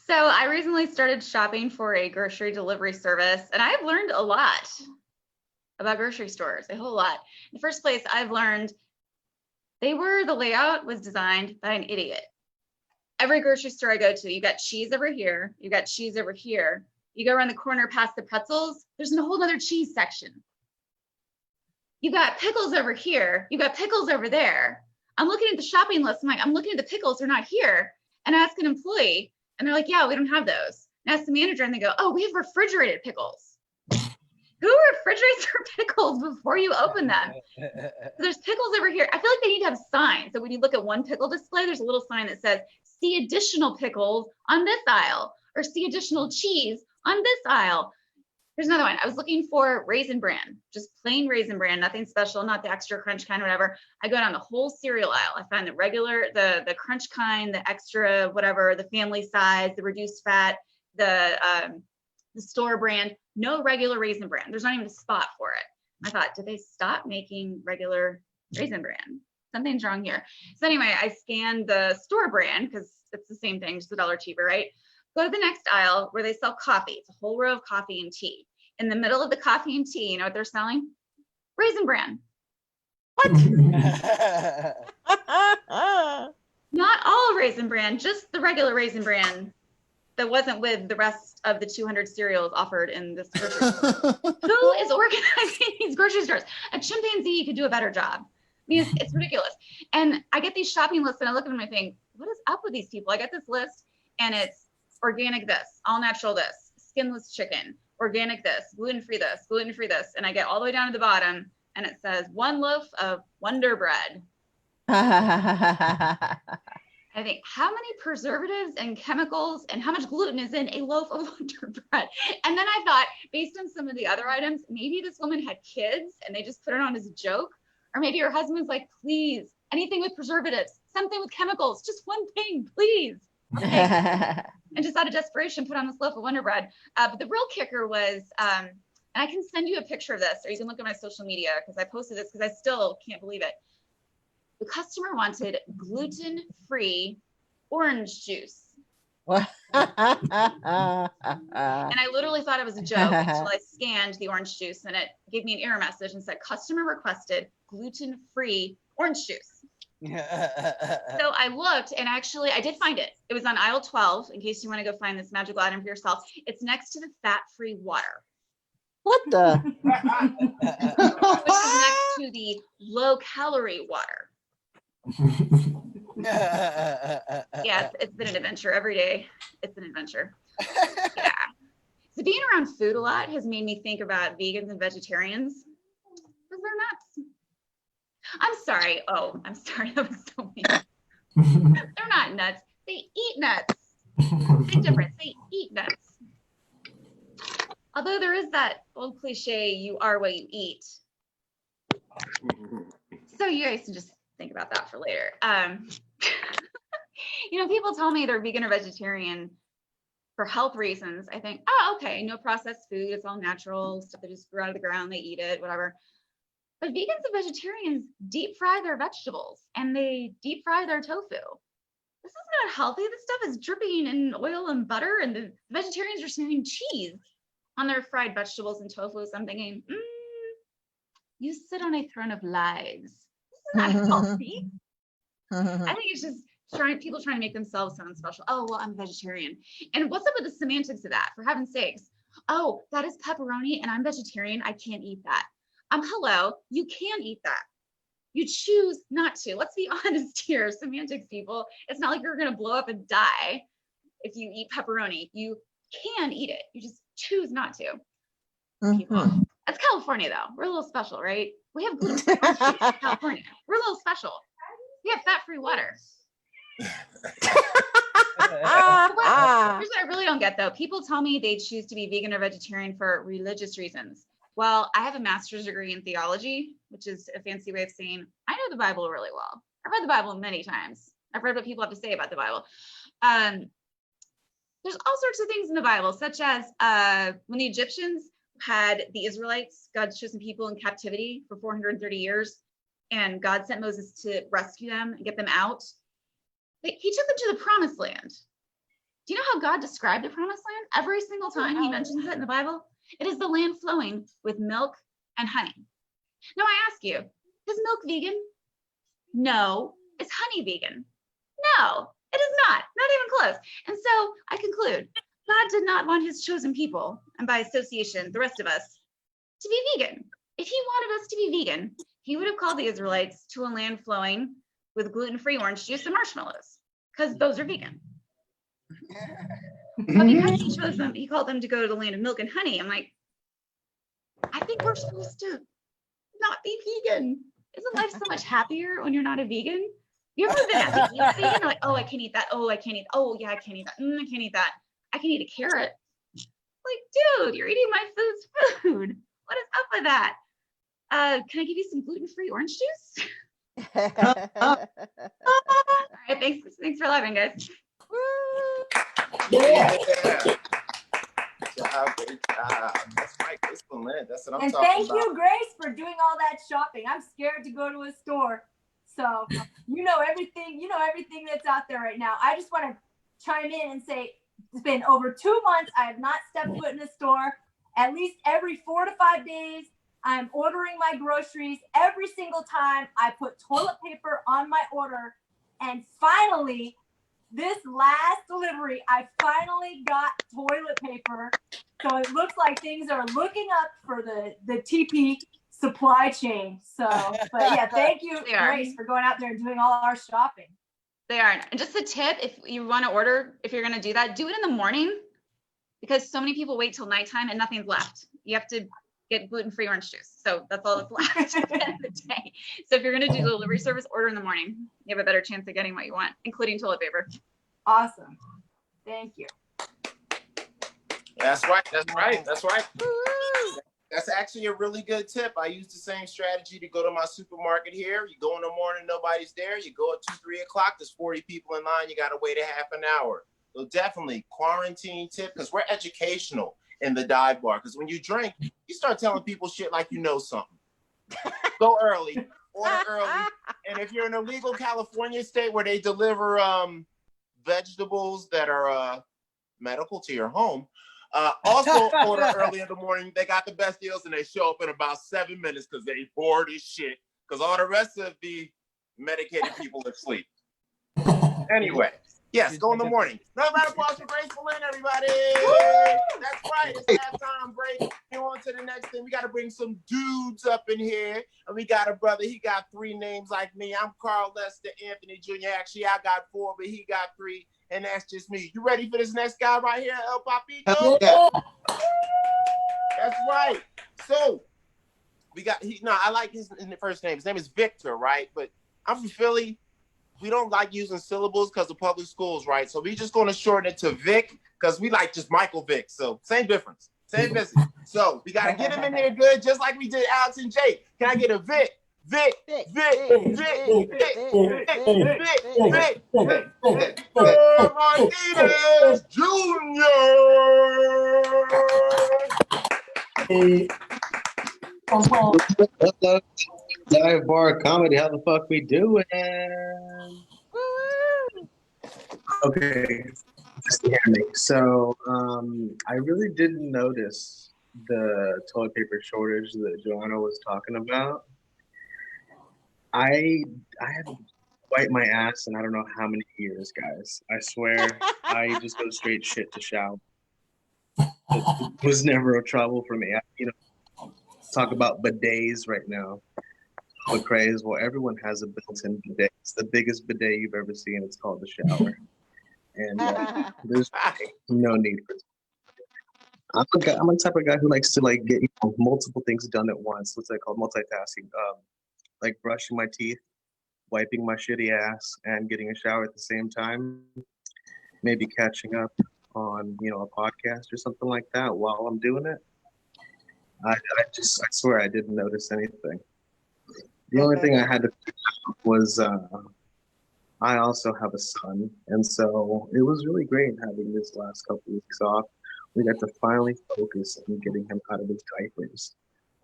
So I recently started shopping for a grocery delivery service, and I've learned a lot about grocery stores, a whole lot. In the first place, I've learned the layout was designed by an idiot. Every grocery store I go to, you got cheese over here, you got cheese over here. You go around the corner past the pretzels, there's a whole other cheese section. You got pickles over here, you got pickles over there. I'm looking at the shopping list, I'm looking at the pickles, they're not here. And I ask an employee, and they're like, yeah, we don't have those. And I ask the manager, and they go, oh, we have refrigerated pickles. Who refrigerates your pickles before you open them? So there's pickles over here. I feel like they need to have signs. So when you look at one pickle display, there's a little sign that says, see additional pickles on this aisle, or see additional cheese on this aisle. There's another one. I was looking for Raisin Bran, just plain Raisin Bran, nothing special, not the extra crunch kind, whatever. I go down the whole cereal aisle. I find the regular, the crunch kind, the extra, whatever, the family size, the reduced fat, the store brand, no regular Raisin Bran. There's not even a spot for it. I thought, did they stop making regular Raisin Bran? Something's wrong here. So anyway, I scanned the store brand because it's the same thing, just $1 cheaper, right? Go to the next aisle where they sell coffee. It's a whole row of coffee and tea. In the middle of the coffee and tea, you know what they're selling? Raisin Bran. What? Not all Raisin Bran, just the regular Raisin Bran that wasn't with the rest of the 200 cereals offered in this grocery store. Who is organizing these grocery stores? A chimpanzee could do a better job. I mean, it's ridiculous. And I get these shopping lists and I look at them and I think, what is up with these people? I get this list and it's organic this, all natural this, skinless chicken, organic this, gluten-free this, gluten-free this. And I get all the way down to the bottom and it says 1 loaf of Wonder Bread. I think, how many preservatives and chemicals and how much gluten is in a loaf of Wonder Bread? And then I thought, based on some of the other items, maybe this woman had kids and they just put it on as a joke. Or maybe her husband's like, please, anything with preservatives, something with chemicals, just one thing, please. And just out of desperation, put on this loaf of Wonder Bread. But the real kicker was, and I can send you a picture of this, or you can look at my social media because I posted this because I still can't believe it. The customer wanted gluten-free orange juice. And I literally thought it was a joke until I scanned the orange juice and it gave me an error message and said, customer requested gluten-free orange juice. So I looked and actually I did find it. It was on aisle 12, in case you want to go find this magical item for yourself. It's next to the fat-free water. What the? Which is next to the low-calorie water. Yeah, it's been an adventure every day. It's an adventure. Yeah. So being around food a lot has made me think about vegans and vegetarians because they're nuts. I'm sorry. Oh, I'm sorry. That was so mean. They're not nuts. They eat nuts. Big difference. They eat nuts. Although there is that old cliche, you are what you eat. So you guys can just think about that for later. You know, people tell me they're vegan or vegetarian for health reasons. I think, oh, okay, no processed food. It's all natural stuff they just grew out of the ground. They eat it, whatever. But vegans and vegetarians deep fry their vegetables and they deep fry their tofu. This is not healthy. This stuff is dripping in oil and butter, and the vegetarians are smearing cheese on their fried vegetables and tofu. So I'm thinking, you sit on a throne of lies. This is not healthy. I think it's just people trying to make themselves sound special. Oh, well, I'm vegetarian. And what's up with the semantics of that? For heaven's sakes. Oh, that is pepperoni and I'm vegetarian. I can't eat that. Hello, you can eat that. You choose not to. Let's be honest here, semantics people. It's not like you're going to blow up and die if you eat pepperoni. You can eat it. You just choose not to. People. That's California, though. We're a little special, right? We have gluten-free in California. We're a little special. We have fat-free water. Here's what I really don't get, though. People tell me they choose to be vegan or vegetarian for religious reasons. Well, I have a master's degree in theology, which is a fancy way of saying I know the Bible really well. I've read the Bible many times. I've read what people have to say about the Bible. There's all sorts of things in the Bible, such as when the Egyptians had the Israelites, God's chosen people, in captivity for 430 years. and God sent Moses to rescue them and get them out. He took them to the promised land. Do you know how God described the promised land? Every single time he mentions it in the Bible, it is the land flowing with milk and honey. Now I ask you, is milk vegan? No. Is honey vegan? No, it is not even close. And so I conclude, God did not want his chosen people, and by association, the rest of us, to be vegan. If he wanted us to be vegan, he would have called the Israelites to a land flowing with gluten-free orange juice and marshmallows, because those are vegan. But because he chose them, he called them to go to the land of milk and honey. I'm like, I think we're supposed to not be vegan. Isn't life so much happier when you're not a vegan? You ever been asked to eat vegan? You're like, oh, I can't eat that. Oh, I can't eat. Oh, yeah, I can't eat that. I can't eat that. I can eat a carrot. Like, dude, you're eating my food's food. What is up with that? Can I give you some gluten-free orange juice? All right, thanks for laughing, guys. Yeah. Great job. That's right, Grace Lynn. That's what I'm And talking thank about. you, Grace, for doing all that shopping. I'm scared to go to a store. So you know everything that's out there right now. I just want to chime in and say it's been over 2 months. I have not stepped foot in a store. At least every 4 to 5 days, I'm ordering my groceries. Every single time I put toilet paper on my order. And finally, this last delivery, I finally got toilet paper. So it looks like things are looking up for the TP supply chain. So, but yeah, thank you, They are. Grace, for going out there and doing all our shopping. They are. And just a tip, if you want to order, if you're going to do that, do it in the morning, because so many people wait till nighttime and nothing's left. You have to get gluten-free orange juice. So that's all that's left at the end of the day. So if you're going to do delivery service, order in the morning. You have a better chance of getting what you want, including toilet paper. Awesome. Thank you. That's right. That's right. That's right. That's actually a really good tip. I use the same strategy to go to my supermarket here. You go in the morning, nobody's there. You go at 2, 3 o'clock, there's 40 people in line. You got to wait a half an hour. So definitely quarantine tip, because we're educational in the dive bar. Because when you drink, you start telling people shit like you know something. Go early, order early. And if you're in a legal California state where they deliver vegetables that are medical to your home, also order early in the morning. They got the best deals and they show up in about 7 minutes because they bored as shit. Because all the rest of the medicated people are asleep. Anyway, yes, go in the morning. Another round of applause for Grace Lynn, everybody. That's right. It's halftime break. Move on to the next thing. We got to bring some dudes up in here. And we got a brother. He got 3 names like me. I'm Carl Lester Anthony Jr. Actually, I got 4, but he got 3. And that's just me. You ready for this next guy right here, El Papito? Yeah. That's right. So we got I like his first name. His name is Victor, right? But I'm from Philly. We don't like using syllables because of public schools, right? So we just gonna shorten it to Vic because we like just Michael Vick. So same difference, same business. So we gotta get him in there good, just like we did Alex and Jake. Can I get a Vic? Vic, Vic, Vic, Vic, Vic, Vic, Martinez Jr. Hey. Dive bar comedy, how the fuck we doing? Okay, just hear me. So I really didn't notice the toilet paper shortage that Joanna was talking about. I haven't wiped my ass in I don't know how many years, guys. I swear, I just go straight shit to shower. It was never a trouble for me. Talk about bidets right now. What craze? Well, everyone has a built-in bidet. It's the biggest bidet you've ever seen. It's called the shower, and there's no need for it. I'm the type of guy who likes to get multiple things done at once. What's that called? Multitasking. Like brushing my teeth, wiping my shitty ass, and getting a shower at the same time. Maybe catching up on a podcast or something like that while I'm doing it. I swear I didn't notice anything. The only thing I had to was I also have a son, and so it was really great having this last couple weeks off. We got to finally focus on getting him out of his diapers.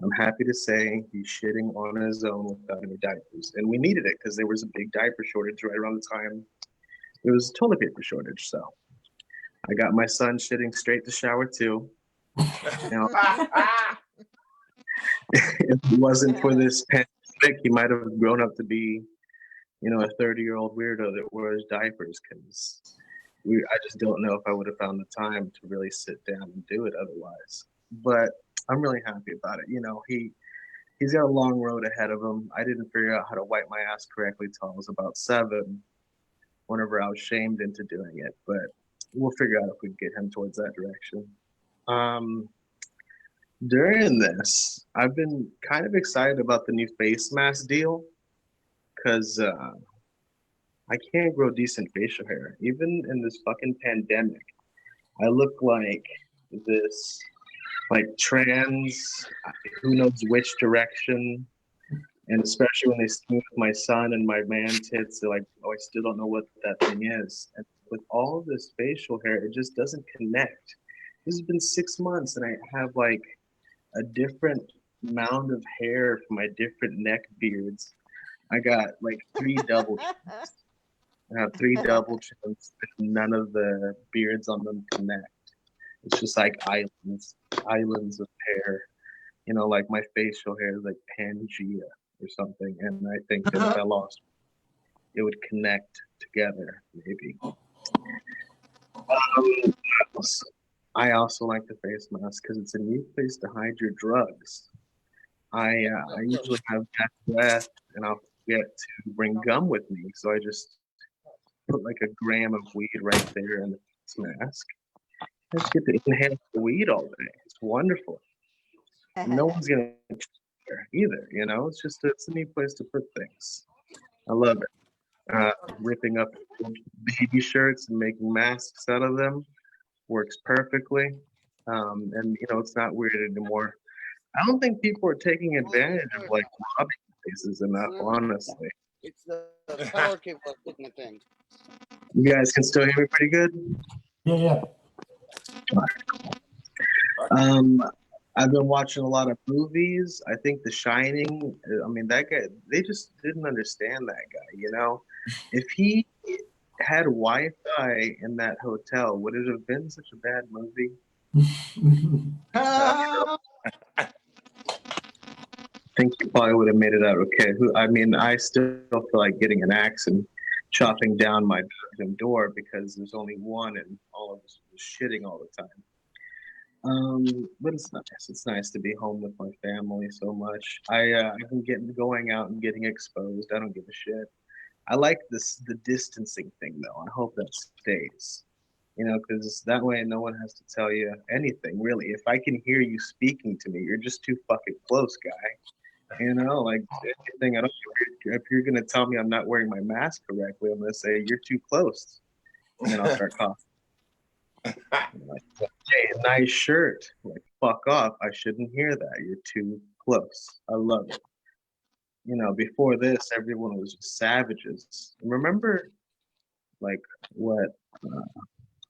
I'm happy to say he's shitting on his own without any diapers. And we needed it because there was a big diaper shortage right around the time there was a toilet paper shortage. So I got my son shitting straight to shower too. You know, if it wasn't for this pandemic, he might have grown up to be, you know, a 30-year-old weirdo that wears diapers because I just don't know if I would have found the time to really sit down and do it otherwise. But I'm really happy about it. You know, he's got a long road ahead of him. I didn't figure out how to wipe my ass correctly till I was about 7, whenever I was shamed into doing it. But we'll figure out if we can get him towards that direction. During this, I've been kind of excited about the new face mask deal because I can't grow decent facial hair. Even in this fucking pandemic, I look like this, like trans, who knows which direction. And especially when they see my son and my man tits, they're like, oh, I still don't know what that thing is. And with all of this facial hair, it just doesn't connect. This has been 6 months and I have like a different mound of hair for my different neck beards. I got like 3 double chins. I have 3 double chins, and none of the beards on them connect. It's just like islands of hair. You know, like my facial hair is like Pangea or something. And I think that if I lost, it would connect together, maybe. I also like the face mask because it's a neat place to hide your drugs. I usually have bad breath and I'll forget to bring gum with me. So I just put like a gram of weed right there in the face mask. I just get to inhale the weed all day. It's wonderful. No one's gonna care either, you know. It's a neat place to put things. I love it. Ripping up baby shirts and making masks out of them works perfectly. And you know, it's not weird anymore. I don't think people are taking advantage of like robbing places enough, honestly. It's the power cable hitting the thing. You guys can still hear me pretty good? Yeah. I've been watching a lot of movies. I think The Shining, I mean, that guy, they just didn't understand that guy, you know? If he had Wi-Fi in that hotel, would it have been such a bad movie? I think he probably would have made it out okay. I mean, I still feel like getting an axe and chopping down my bedroom door because there's only one and all of us was shitting all the time. But it's nice. It's nice to be home with my family so much. I've been going out and getting exposed. I don't give a shit. I like the distancing thing though. I hope that stays. You know, because that way no one has to tell you anything really. If I can hear you speaking to me, you're just too fucking close, guy. You know, like anything. I don't. If you're gonna tell me I'm not wearing my mask correctly, I'm gonna say you're too close, and then I'll start coughing. Like, hey, nice shirt. Like, fuck off. I shouldn't hear that. You're too close. I love it. You know, before this, everyone was just savages. Remember, like, what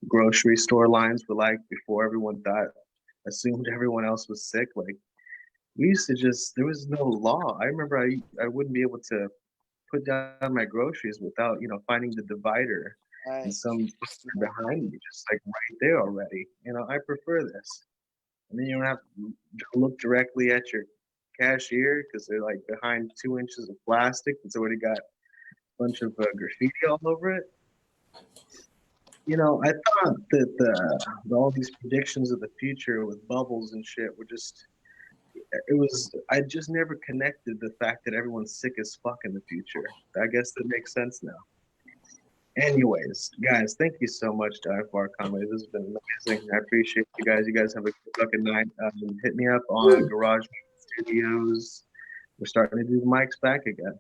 grocery store lines were like before everyone assumed everyone else was sick? Like, we used to there was no law. I remember I wouldn't be able to put down my groceries without, you know, finding the divider. And some behind me, just like right there already. You know, I prefer this. And then you don't have to look directly at your cashier because they're like behind 2 inches of plastic that's already got a bunch of graffiti all over it. You know, I thought that all these predictions of the future with bubbles and shit were I just never connected the fact that everyone's sick as fuck in the future. I guess that makes sense now. Anyways, guys, thank you so much to IFR Comedy. This has been amazing. I appreciate you guys. You guys have a good fucking night. Hit me up on Garage Studios. We're starting to do the mics back again.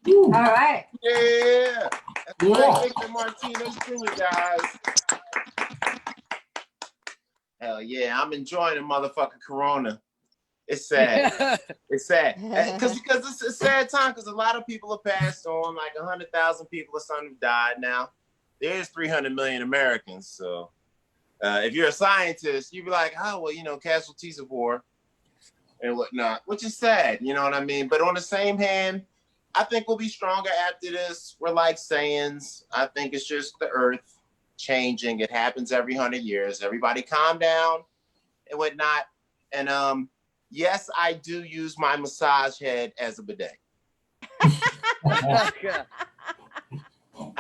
All right. Yeah. That's right, Victor Martinez Jr., guys. Hell yeah. I'm enjoying the motherfucking Corona. It's sad. It's sad. Because it's a sad time because a lot of people have passed on. Like 100,000 people or something have died now. There's 300 million Americans. So if you're a scientist, you'd be like, oh, well, you know, casualties of war. and whatnot, which is sad, you know what I mean? But on the same hand, I think we'll be stronger after this. We're like Saiyans. I think it's just the earth changing. It happens every 100 years. Everybody calm down and whatnot. And yes, I do use my massage head as a bidet. I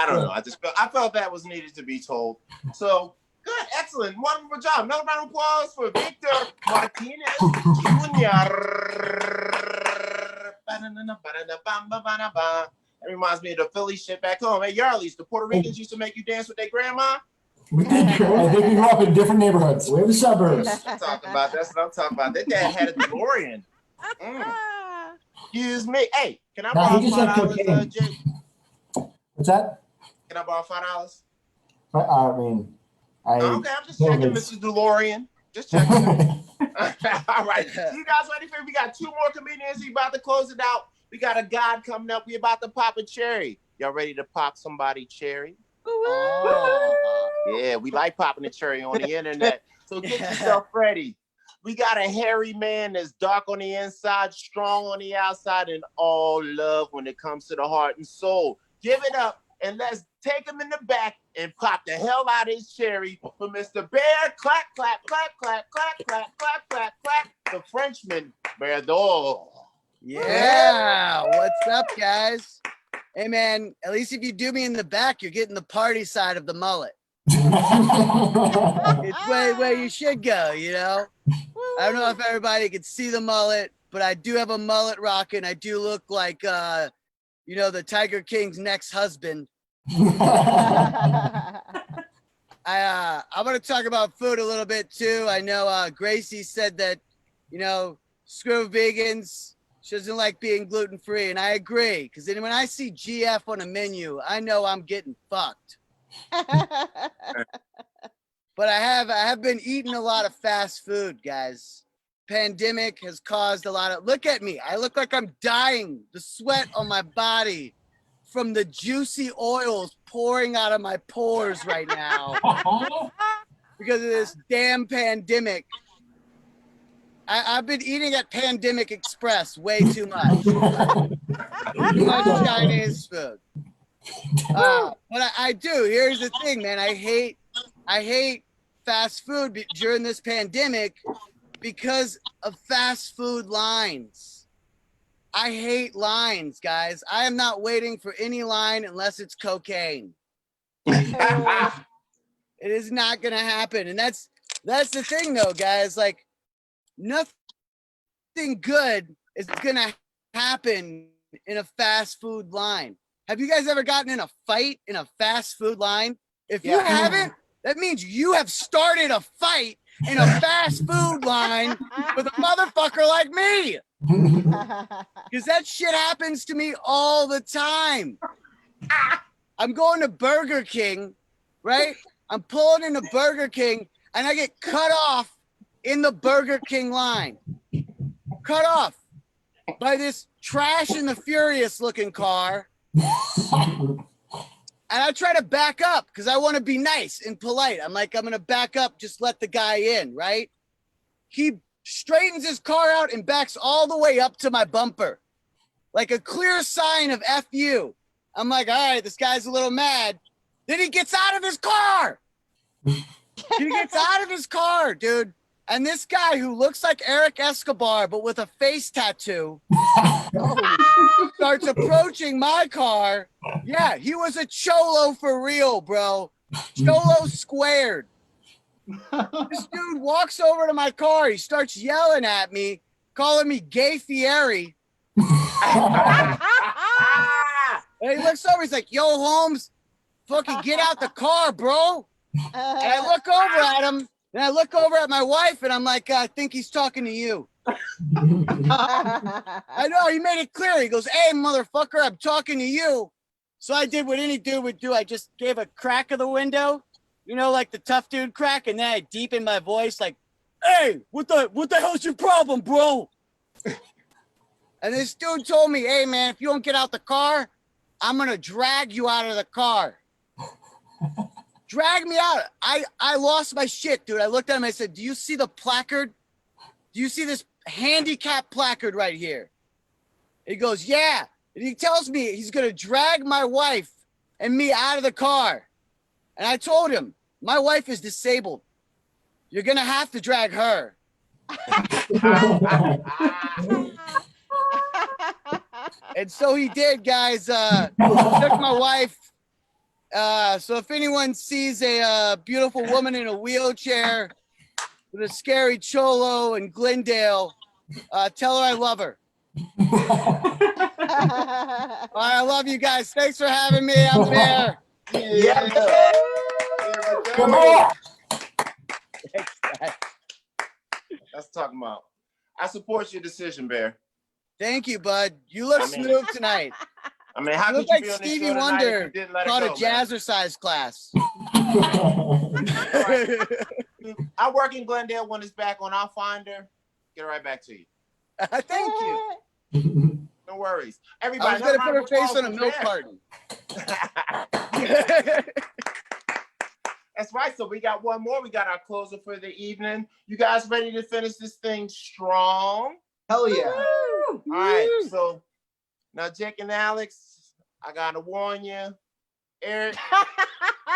don't know. I felt that was needed to be told. So good, excellent, wonderful job. Another round of applause for Victor Martinez Jr. That reminds me of the Philly shit back home. Hey, Yarlies, the Puerto Ricans used to make you dance with their grandma. We did. I think we grew up in different neighborhoods. We're the suburbs. I'm talking about. That's what I'm talking about. Their dad had a DeLorean. Excuse me. Hey, can I borrow he just had $5, cocaine. Jay? What's that? Can I borrow $5? I mean, Okay, I'm just checking, Mr. DeLorean. Just checking. All right. So you guys ready for it? We got 2 more comedians. We about to close it out. We got a god coming up. We about to pop a cherry. Y'all ready to pop somebody cherry? Yeah, we like popping a cherry on the internet. So get yourself ready. We got a hairy man that's dark on the inside, strong on the outside, and all love when it comes to the heart and soul. Give it up and let's take him in the back and pop the hell out of his cherry for Mr. Bear. Clap, clap, clap, clap, clap, clap, clap, clap, clap. The Frenchman, Bear d'Or. Yeah, what's up, guys? Hey, man, at least if you do me in the back, you're getting the party side of the mullet. It's where you should go, you know? I don't know if everybody can see the mullet, but I do have a mullet rocking. I do look like, you know, the Tiger King's next husband. I'm going to talk about food a little bit, too. I know Gracie said that, you know, screw vegans. She doesn't like being gluten-free, and I agree. Because then when I see GF on a menu, I know I'm getting fucked. But I have been eating a lot of fast food, guys. Pandemic has caused a lot of, look at me. I look like I'm dying. The sweat on my body from the juicy oils pouring out of my pores right now because of this damn pandemic. I've been eating at Pandemic Express way too much. Too much Chinese food. But I do. Here's the thing, man. I hate fast food during this pandemic because of fast food lines. I hate lines, guys. I am not waiting for any line unless it's cocaine. It is not gonna happen. And that's the thing though, guys. Like, nothing good is gonna happen in a fast food line. Have you guys ever gotten in a fight in a fast food line? If you haven't, that means you have started a fight in a fast food line with a motherfucker like me. Because that shit happens to me all the time. I'm going to Burger King, right? I'm pulling into Burger King and I get cut off in the Burger King line. Cut off by this Trash and the Furious looking car. And I try to back up because I want to be nice and polite. I'm like, I'm going to back up, just let the guy in, right? He straightens his car out and backs all the way up to my bumper. Like a clear sign of F you. I'm like, all right, this guy's a little mad. Then he gets out of his car. He gets out of his car, dude. And this guy who looks like Eric Escobar, but with a face tattoo, starts approaching my car. Yeah, he was a cholo for real, bro. Cholo squared. This dude walks over to my car. He starts yelling at me, calling me Gay Fieri. And he looks over. He's like, yo, Holmes, fucking get out the car, bro. And I look over at him. And I look over at my wife and I'm like, I think he's talking to you. I know, he made it clear. He goes, hey, motherfucker, I'm talking to you. So I did what any dude would do. I just gave a crack of the window, you know, like the tough dude crack. And then I deepened my voice like, hey, what the hell's your problem, bro? And this dude told me, hey, man, if you don't get out the car, I'm going to drag you out of the car. Drag me out. I lost my shit, dude. I looked at him. I said, do you see the placard? Do you see this handicap placard right here. He goes, yeah. And he tells me he's going to drag my wife and me out of the car. And I told him, my wife is disabled. You're going to have to drag her. And so he did, guys. Took my wife. So if anyone sees a beautiful woman in a wheelchair with a scary cholo in Glendale, tell her I love her. All right, I love you guys. Thanks for having me. I'm Bear. Yeah. Come on. That's talking about. I support your decision, Bear. Thank you, bud. You look smooth tonight. I mean, how You could look you like be on this Stevie show tonight if Wonder you didn't let it taught a go, man? jazzercise class. I work in Glendale. When it's back on, I'll find her. Get her right back to you. Thank you. No worries. I Everybody, was going to another put her round of face on a applause milk for carton. Bear. That's right. So we got one more. We got our closer for the evening. You guys ready to finish this thing strong? Hell yeah. All right. So now, Jake and Alex, I gotta warn you. Eric,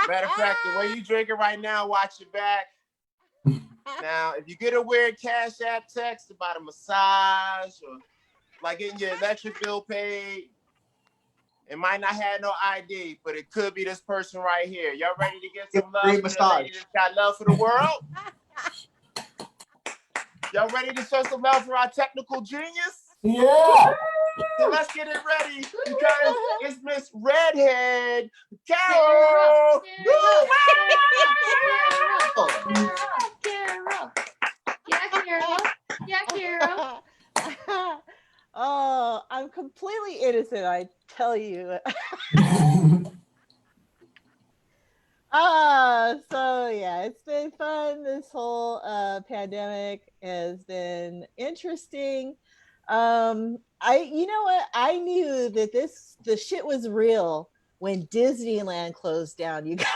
matter of fact, the way you drinking right now, watch your back. Now, if you get a weird Cash App text about a massage or like getting your electric bill paid, it might not have no ID, but it could be this person right here. Y'all ready to get some love for the lady that's got love for the world? Y'all ready to show some love for our technical genius? Yeah. So let's get it ready because it's Miss Redhead Carol. Carol. Oh, I'm completely innocent, I tell you. So yeah, it's been fun. This whole pandemic has been interesting. You know what? I knew that the shit was real when Disneyland closed down, you guys.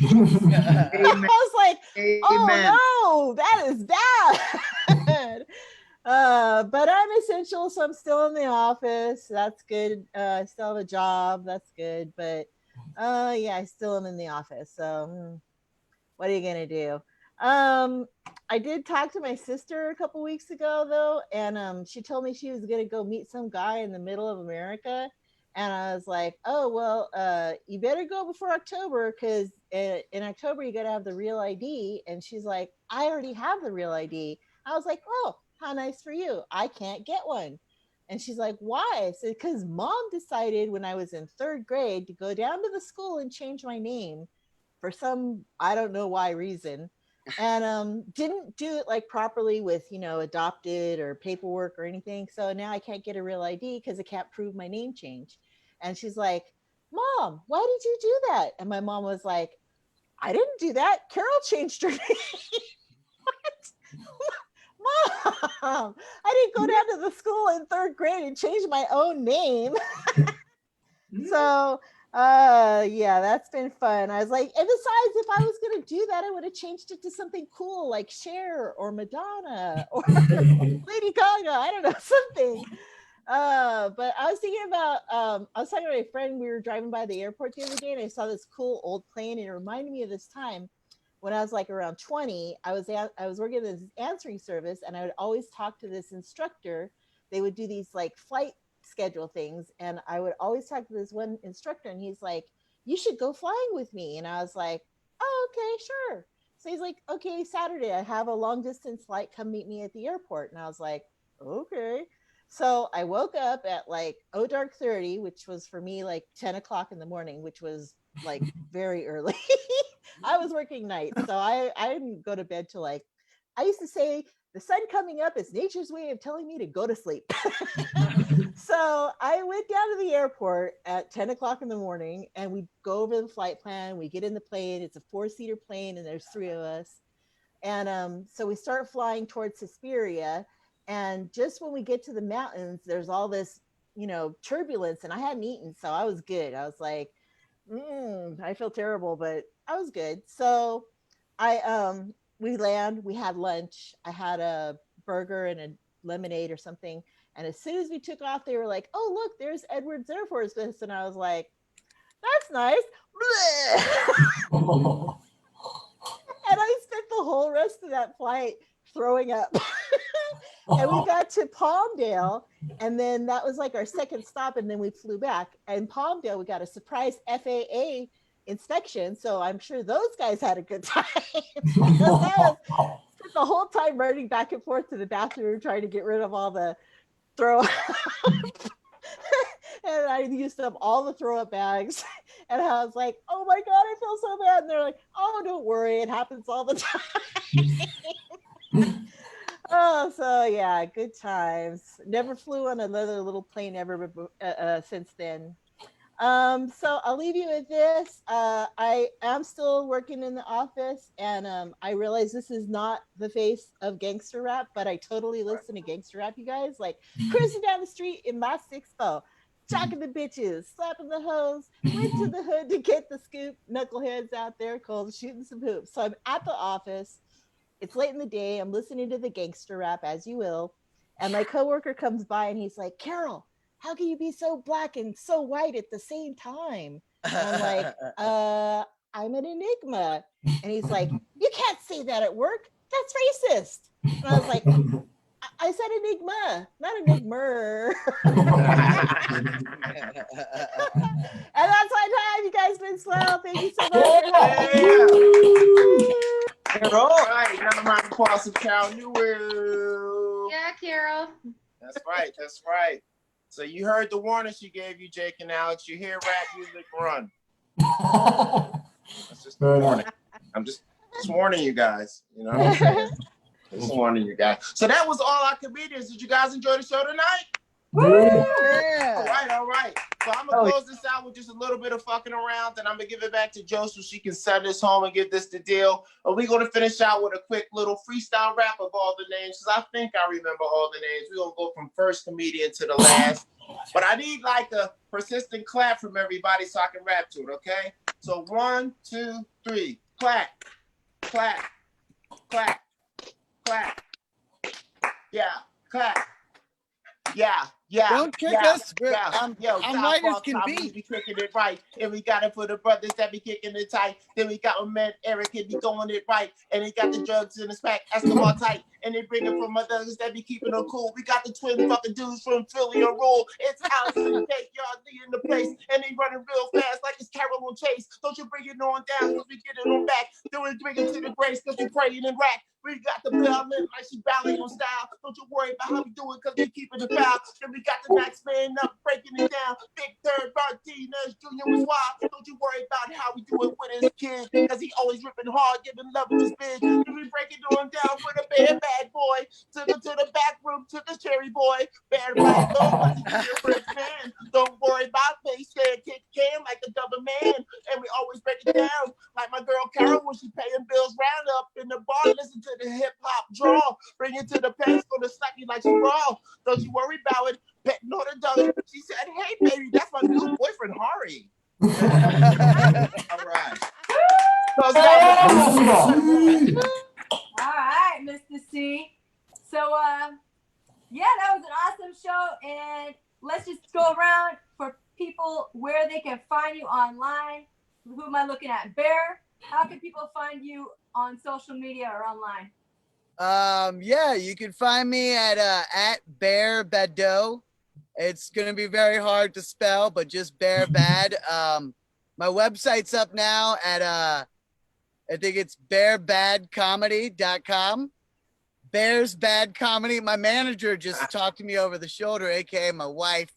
I was like, oh no, that is bad. But I'm essential, so I'm still in the office. That's good. I still have a job. That's good. But yeah, I still am in the office. So what are you gonna do? I did talk to my sister a couple weeks ago though, and she told me she was gonna go meet some guy in the middle of America. And I was like, oh well, you better go before October, because in October you gotta have the real ID. And she's like, I already have the real ID. I was like, oh, how nice for you. I can't get one. And she's like, why? I said, because mom decided when I was in 3rd grade to go down to the school and change my name for some, I don't know why reason. And didn't do it like properly with, adopted or paperwork or anything. So now I can't get a real ID because I can't prove my name change. And she's like, Mom, why did you do that? And my mom was like, I didn't do that. Carol changed her name. What? Mom, I didn't go down to the school in 3rd grade and change my own name. So yeah, that's been fun. I was like, and besides, if I was gonna do that, I would have changed it to something cool like Cher or Madonna or Lady Gaga. I don't know, something. But I was thinking about I was talking to my friend. We were driving by the airport the other day, and I saw this cool old plane, and it reminded me of this time when I was like around 20. I was working at this answering service, and I would always talk to this instructor. They would do these like flight schedule things, and I would always talk to this one instructor, and he's like, you should go flying with me. And I was like, oh, okay, sure. So he's like, okay, Saturday I have a long distance flight, come meet me at the airport. And I was like, okay. So I woke up at like dark 30, which was for me like 10 o'clock in the morning, which was like very early. I was working nights, so I didn't go to bed till like, I used to say the sun coming up is nature's way of telling me to go to sleep. So I went down to the airport at 10 o'clock in the morning, and we go over the flight plan. We get in the plane. It's a 4-seater plane, and there's 3 of us. And so we start flying towards Hesperia. And just when we get to the mountains, there's all this, turbulence, and I hadn't eaten, so I was good. I was like, I feel terrible, but I was good. So we land, we had lunch. I had a burger and lemonade or something. And as soon as we took off, they were like, "Oh, look, there's Edwards Air Force Base," and I was like, "That's nice." And I spent the whole rest of that flight throwing up. And we got to Palmdale, and then that was like our second stop, and then we flew back. And Palmdale, we got a surprise FAA inspection, so I'm sure those guys had a good time. Spent the whole time running back and forth to the bathroom trying to get rid of all the throw up. And I used up all the throw up bags, and I was like, "Oh my God, I feel so bad." And they're like, "Oh, don't worry, it happens all the time." Oh, so yeah, good times. Never flew on another little plane ever since then. So I'll leave you with this. I am still working in the office, and I realize this is not the face of gangster rap, but I totally listen to gangster rap, you guys. Like cruising down the street in my 6'4", jocking the bitches, slapping the hoes, went to the hood to get the scoop, knuckleheads out there cold, shooting some hoops. So I'm at the office. It's late in the day. I'm listening to the gangster rap, as you will. And my coworker comes by and he's like, "Carol, how can you be so black and so white at the same time?" And I'm like, "I'm an enigma." And he's like, "You can't say that at work. That's racist." And I was like, I said enigma, not enigmer. And that's my time. You guys been swell. Thank you so much. All right, another round of applause to Carol Newell. Yeah, Carol. That's right. That's right. So you heard the warning she gave you, Jake and Alex. You hear rap music, run. That's just a warning. I'm just warning you guys. You know what I'm saying? Just warning you guys. So that was all our comedians. Did you guys enjoy the show tonight? Yeah. All right. So I'm gonna close this out with just a little bit of fucking around, and I'm gonna give it back to Jo so she can send this home and give this the deal. And we're gonna finish out with a quick little freestyle rap of all the names, because I think I remember all the names. We're gonna go from first comedian to the last. But I need like a persistent clap from everybody so I can rap to it, okay? So 1, 2, 3. Clap, clap, clap, clap. Yeah, clap. Yeah. Don't kick us. I'm right as can be. We kicking it right, and we got it for the brothers that be kicking it tight. Then we got my man Eric, he be going it right, and he got the drugs in his pack, Escobar tight, and they bring it from others that be keeping them cool. We got the twin fucking dudes from Philly and Rule. It's Alex and Jake, y'all be in the place, and they running real fast like it's Carol on Chase. Don't you bring it on down, cause we get it on back. Do it, bring it to the grace, cause we praying and rap. We got the bell lit like she ballet on style. Don't you worry about how we do it, cause we keeping it foul. Then we got the next man up, breaking it down. Big Third, Martinez, Jr. was wild. Don't you worry about how we do it with his kid, cause he always ripping hard, giving love to his bitch. Then we break it on down for the bad boy. To the back room, to the cherry boy. Bad right low, cause he's a rich man. Don't worry about face, stand, kick can like the double man. And we always break it down like my girl Carol when she paying bills round up in the bar. Listen to the hip hop draw. Bring it to the pants, gonna slap you like she raw. Don't you worry about it. Betting on the dollar. She said, "Hey baby, that's my new boyfriend, Hari." All right. All right, Mr. C. So, yeah, that was an awesome show. And let's just go around for people where they can find you online. Who am I looking at? Bear, how can people find you on social media or online? Yeah, you can find me at Bear Bado. It's gonna be very hard to spell, but just Bear Bad. My website's up now at I think it's bearbadcomedy.com. Bears Bad Comedy. My manager just talked to me over the shoulder, aka my wife.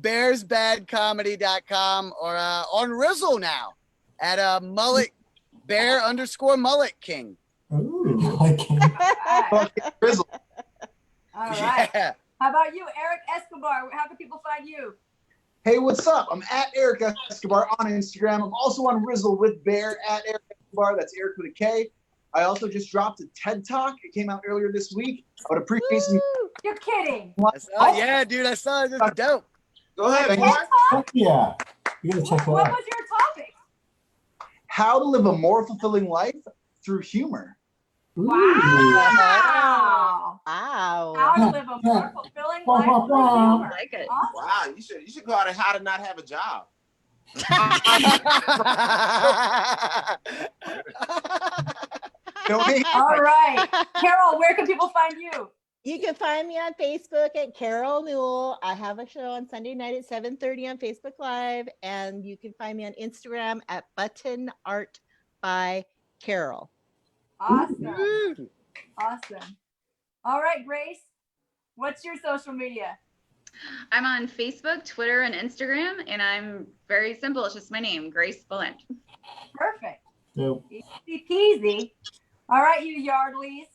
bearsbadcomedy.com or on Rizzle now at mullet bear_mullet king. Ooh, okay. Rizzle. All right. Yeah. How about you, Eric Escobar? How can people find you? Hey, what's up? I'm at Eric Escobar on Instagram. I'm also on Rizzle with Bear at Eric Escobar. That's Eric with a K. I also just dropped a TED Talk. It came out earlier this week. I would appreciate some. You're kidding. Yeah, dude, I saw it. It's dope. Go ahead, Thank boy. you. Heck yeah. You gotta check that What out. was your topic? How to live a more fulfilling life through humor. Ooh. Wow. Wow. How to live a more fulfilling Wah, life wah, with wah. humor. I like it. Awesome. Wow, you should call it How to Not Have a Job. Donate. All right. Carol, where can people find you? You can find me on Facebook at Carol Newell. I have a show on Sunday night at 7:30 on Facebook Live, and you can find me on Instagram at Button Art by Carol. Awesome. Awesome. All right, Grace, what's your social media? I'm on Facebook, Twitter, and Instagram, and I'm very simple. It's just my name, Grace Valent. Perfect. So, Easy peasy. All right, you Yardleys,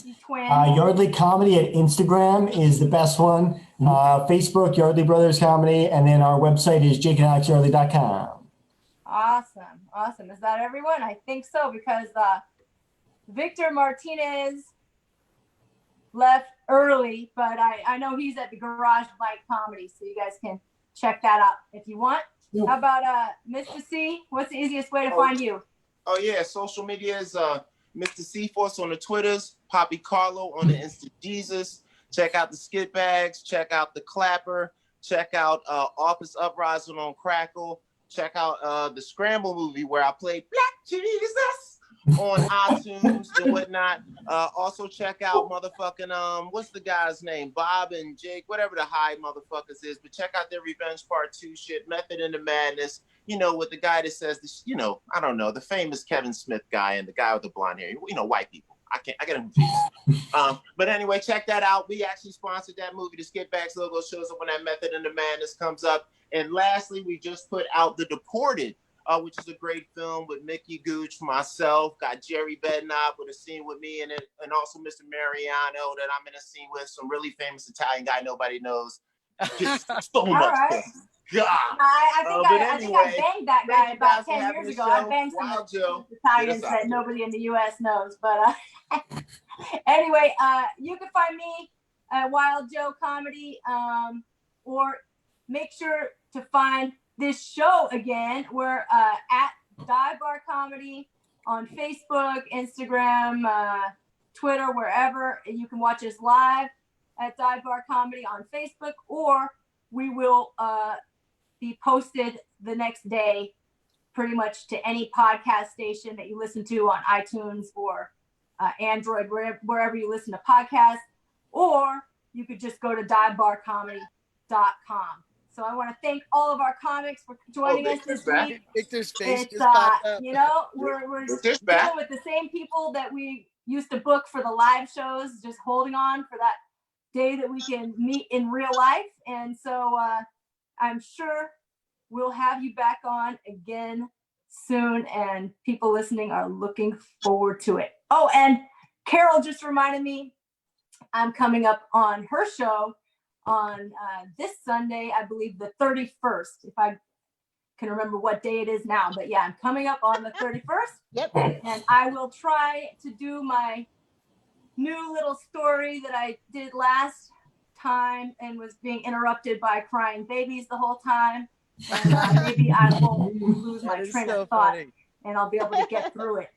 you twins. Yardley Comedy at Instagram is the best one. Facebook, Yardley Brothers Comedy, and then our website is jakeandalexyardley.com. Awesome. Awesome. Is that everyone? I think so, because Victor Martinez left early, but I know he's at the Garage Bike Comedy, so you guys can check that out if you want. Yep. How about Mr. C? What's the easiest way to find you? Oh yeah, social media is Mr. C-Force on the Twitters, Poppy Carlo on the Insta Jesus. Check out the Skit Bags, check out the Clapper, check out Office Uprising on Crackle, check out the Scramble movie where I played Black Jesus on iTunes and whatnot. Also check out motherfucking what's the guy's name? Bob and Jake, whatever the high motherfuckers is. But check out their Revenge Part 2 shit, Method in the Madness. You know, with the guy that says this, you know, I don't know, the famous Kevin Smith guy and the guy with the blonde hair. You know, white people. I get them confused. But anyway, check that out. We actually sponsored that movie. The Skit Bags logo shows up when that Method in the Madness comes up. And lastly, we just put out The Deported, which is a great film with Mickey Gooch, myself, got Jerry Bednob with a scene with me in it, and also Mr. Mariano that I'm in a scene with, some really famous Italian guy nobody knows. Just so much right. fun. God. I think I banged that guy thank you about guys for 10 having years the ago. I show. banged some Wild Joe. Italians Get us out that there. nobody in the U.S. knows. But anyway, you can find me at Wild Joe Comedy, or make sure to find this show again. We're at Dive Bar Comedy on Facebook, Instagram, Twitter, wherever. You can watch us live at Dive Bar Comedy on Facebook, or we will be posted the next day pretty much to any podcast station that you listen to on iTunes or Android, wherever you listen to podcasts, or you could just go to divebarcomedy.com. So I want to thank all of our comics for joining us this week. Victor's face It's, just popped up. you know, we're Victor's dealing back. with the same people that we used to book for the live shows, just holding on for that day that we can meet in real life. And so I'm sure we'll have you back on again soon, and people listening are looking forward to it. Oh, and Carol just reminded me I'm coming up on her show on this Sunday, I believe the 31st, if I can remember what day it is now. But yeah, I'm coming up on the 31st. Yep. And I will try to do my new little story that I did last time and was being interrupted by crying babies the whole time. And maybe I won't lose my That is train so of thought, funny. and I'll be able to get through it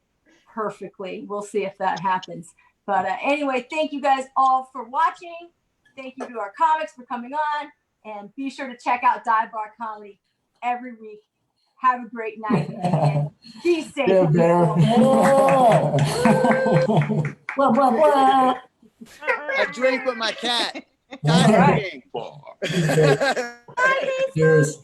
perfectly. We'll see if that happens. But anyway, thank you guys all for watching. Thank you to our comics for coming on, and be sure to check out Dive Bar Comedy every week. Have a great night and be safe. Yeah, bear. Wah, wah, wah. I drink with my cat. All right. King. Cheers.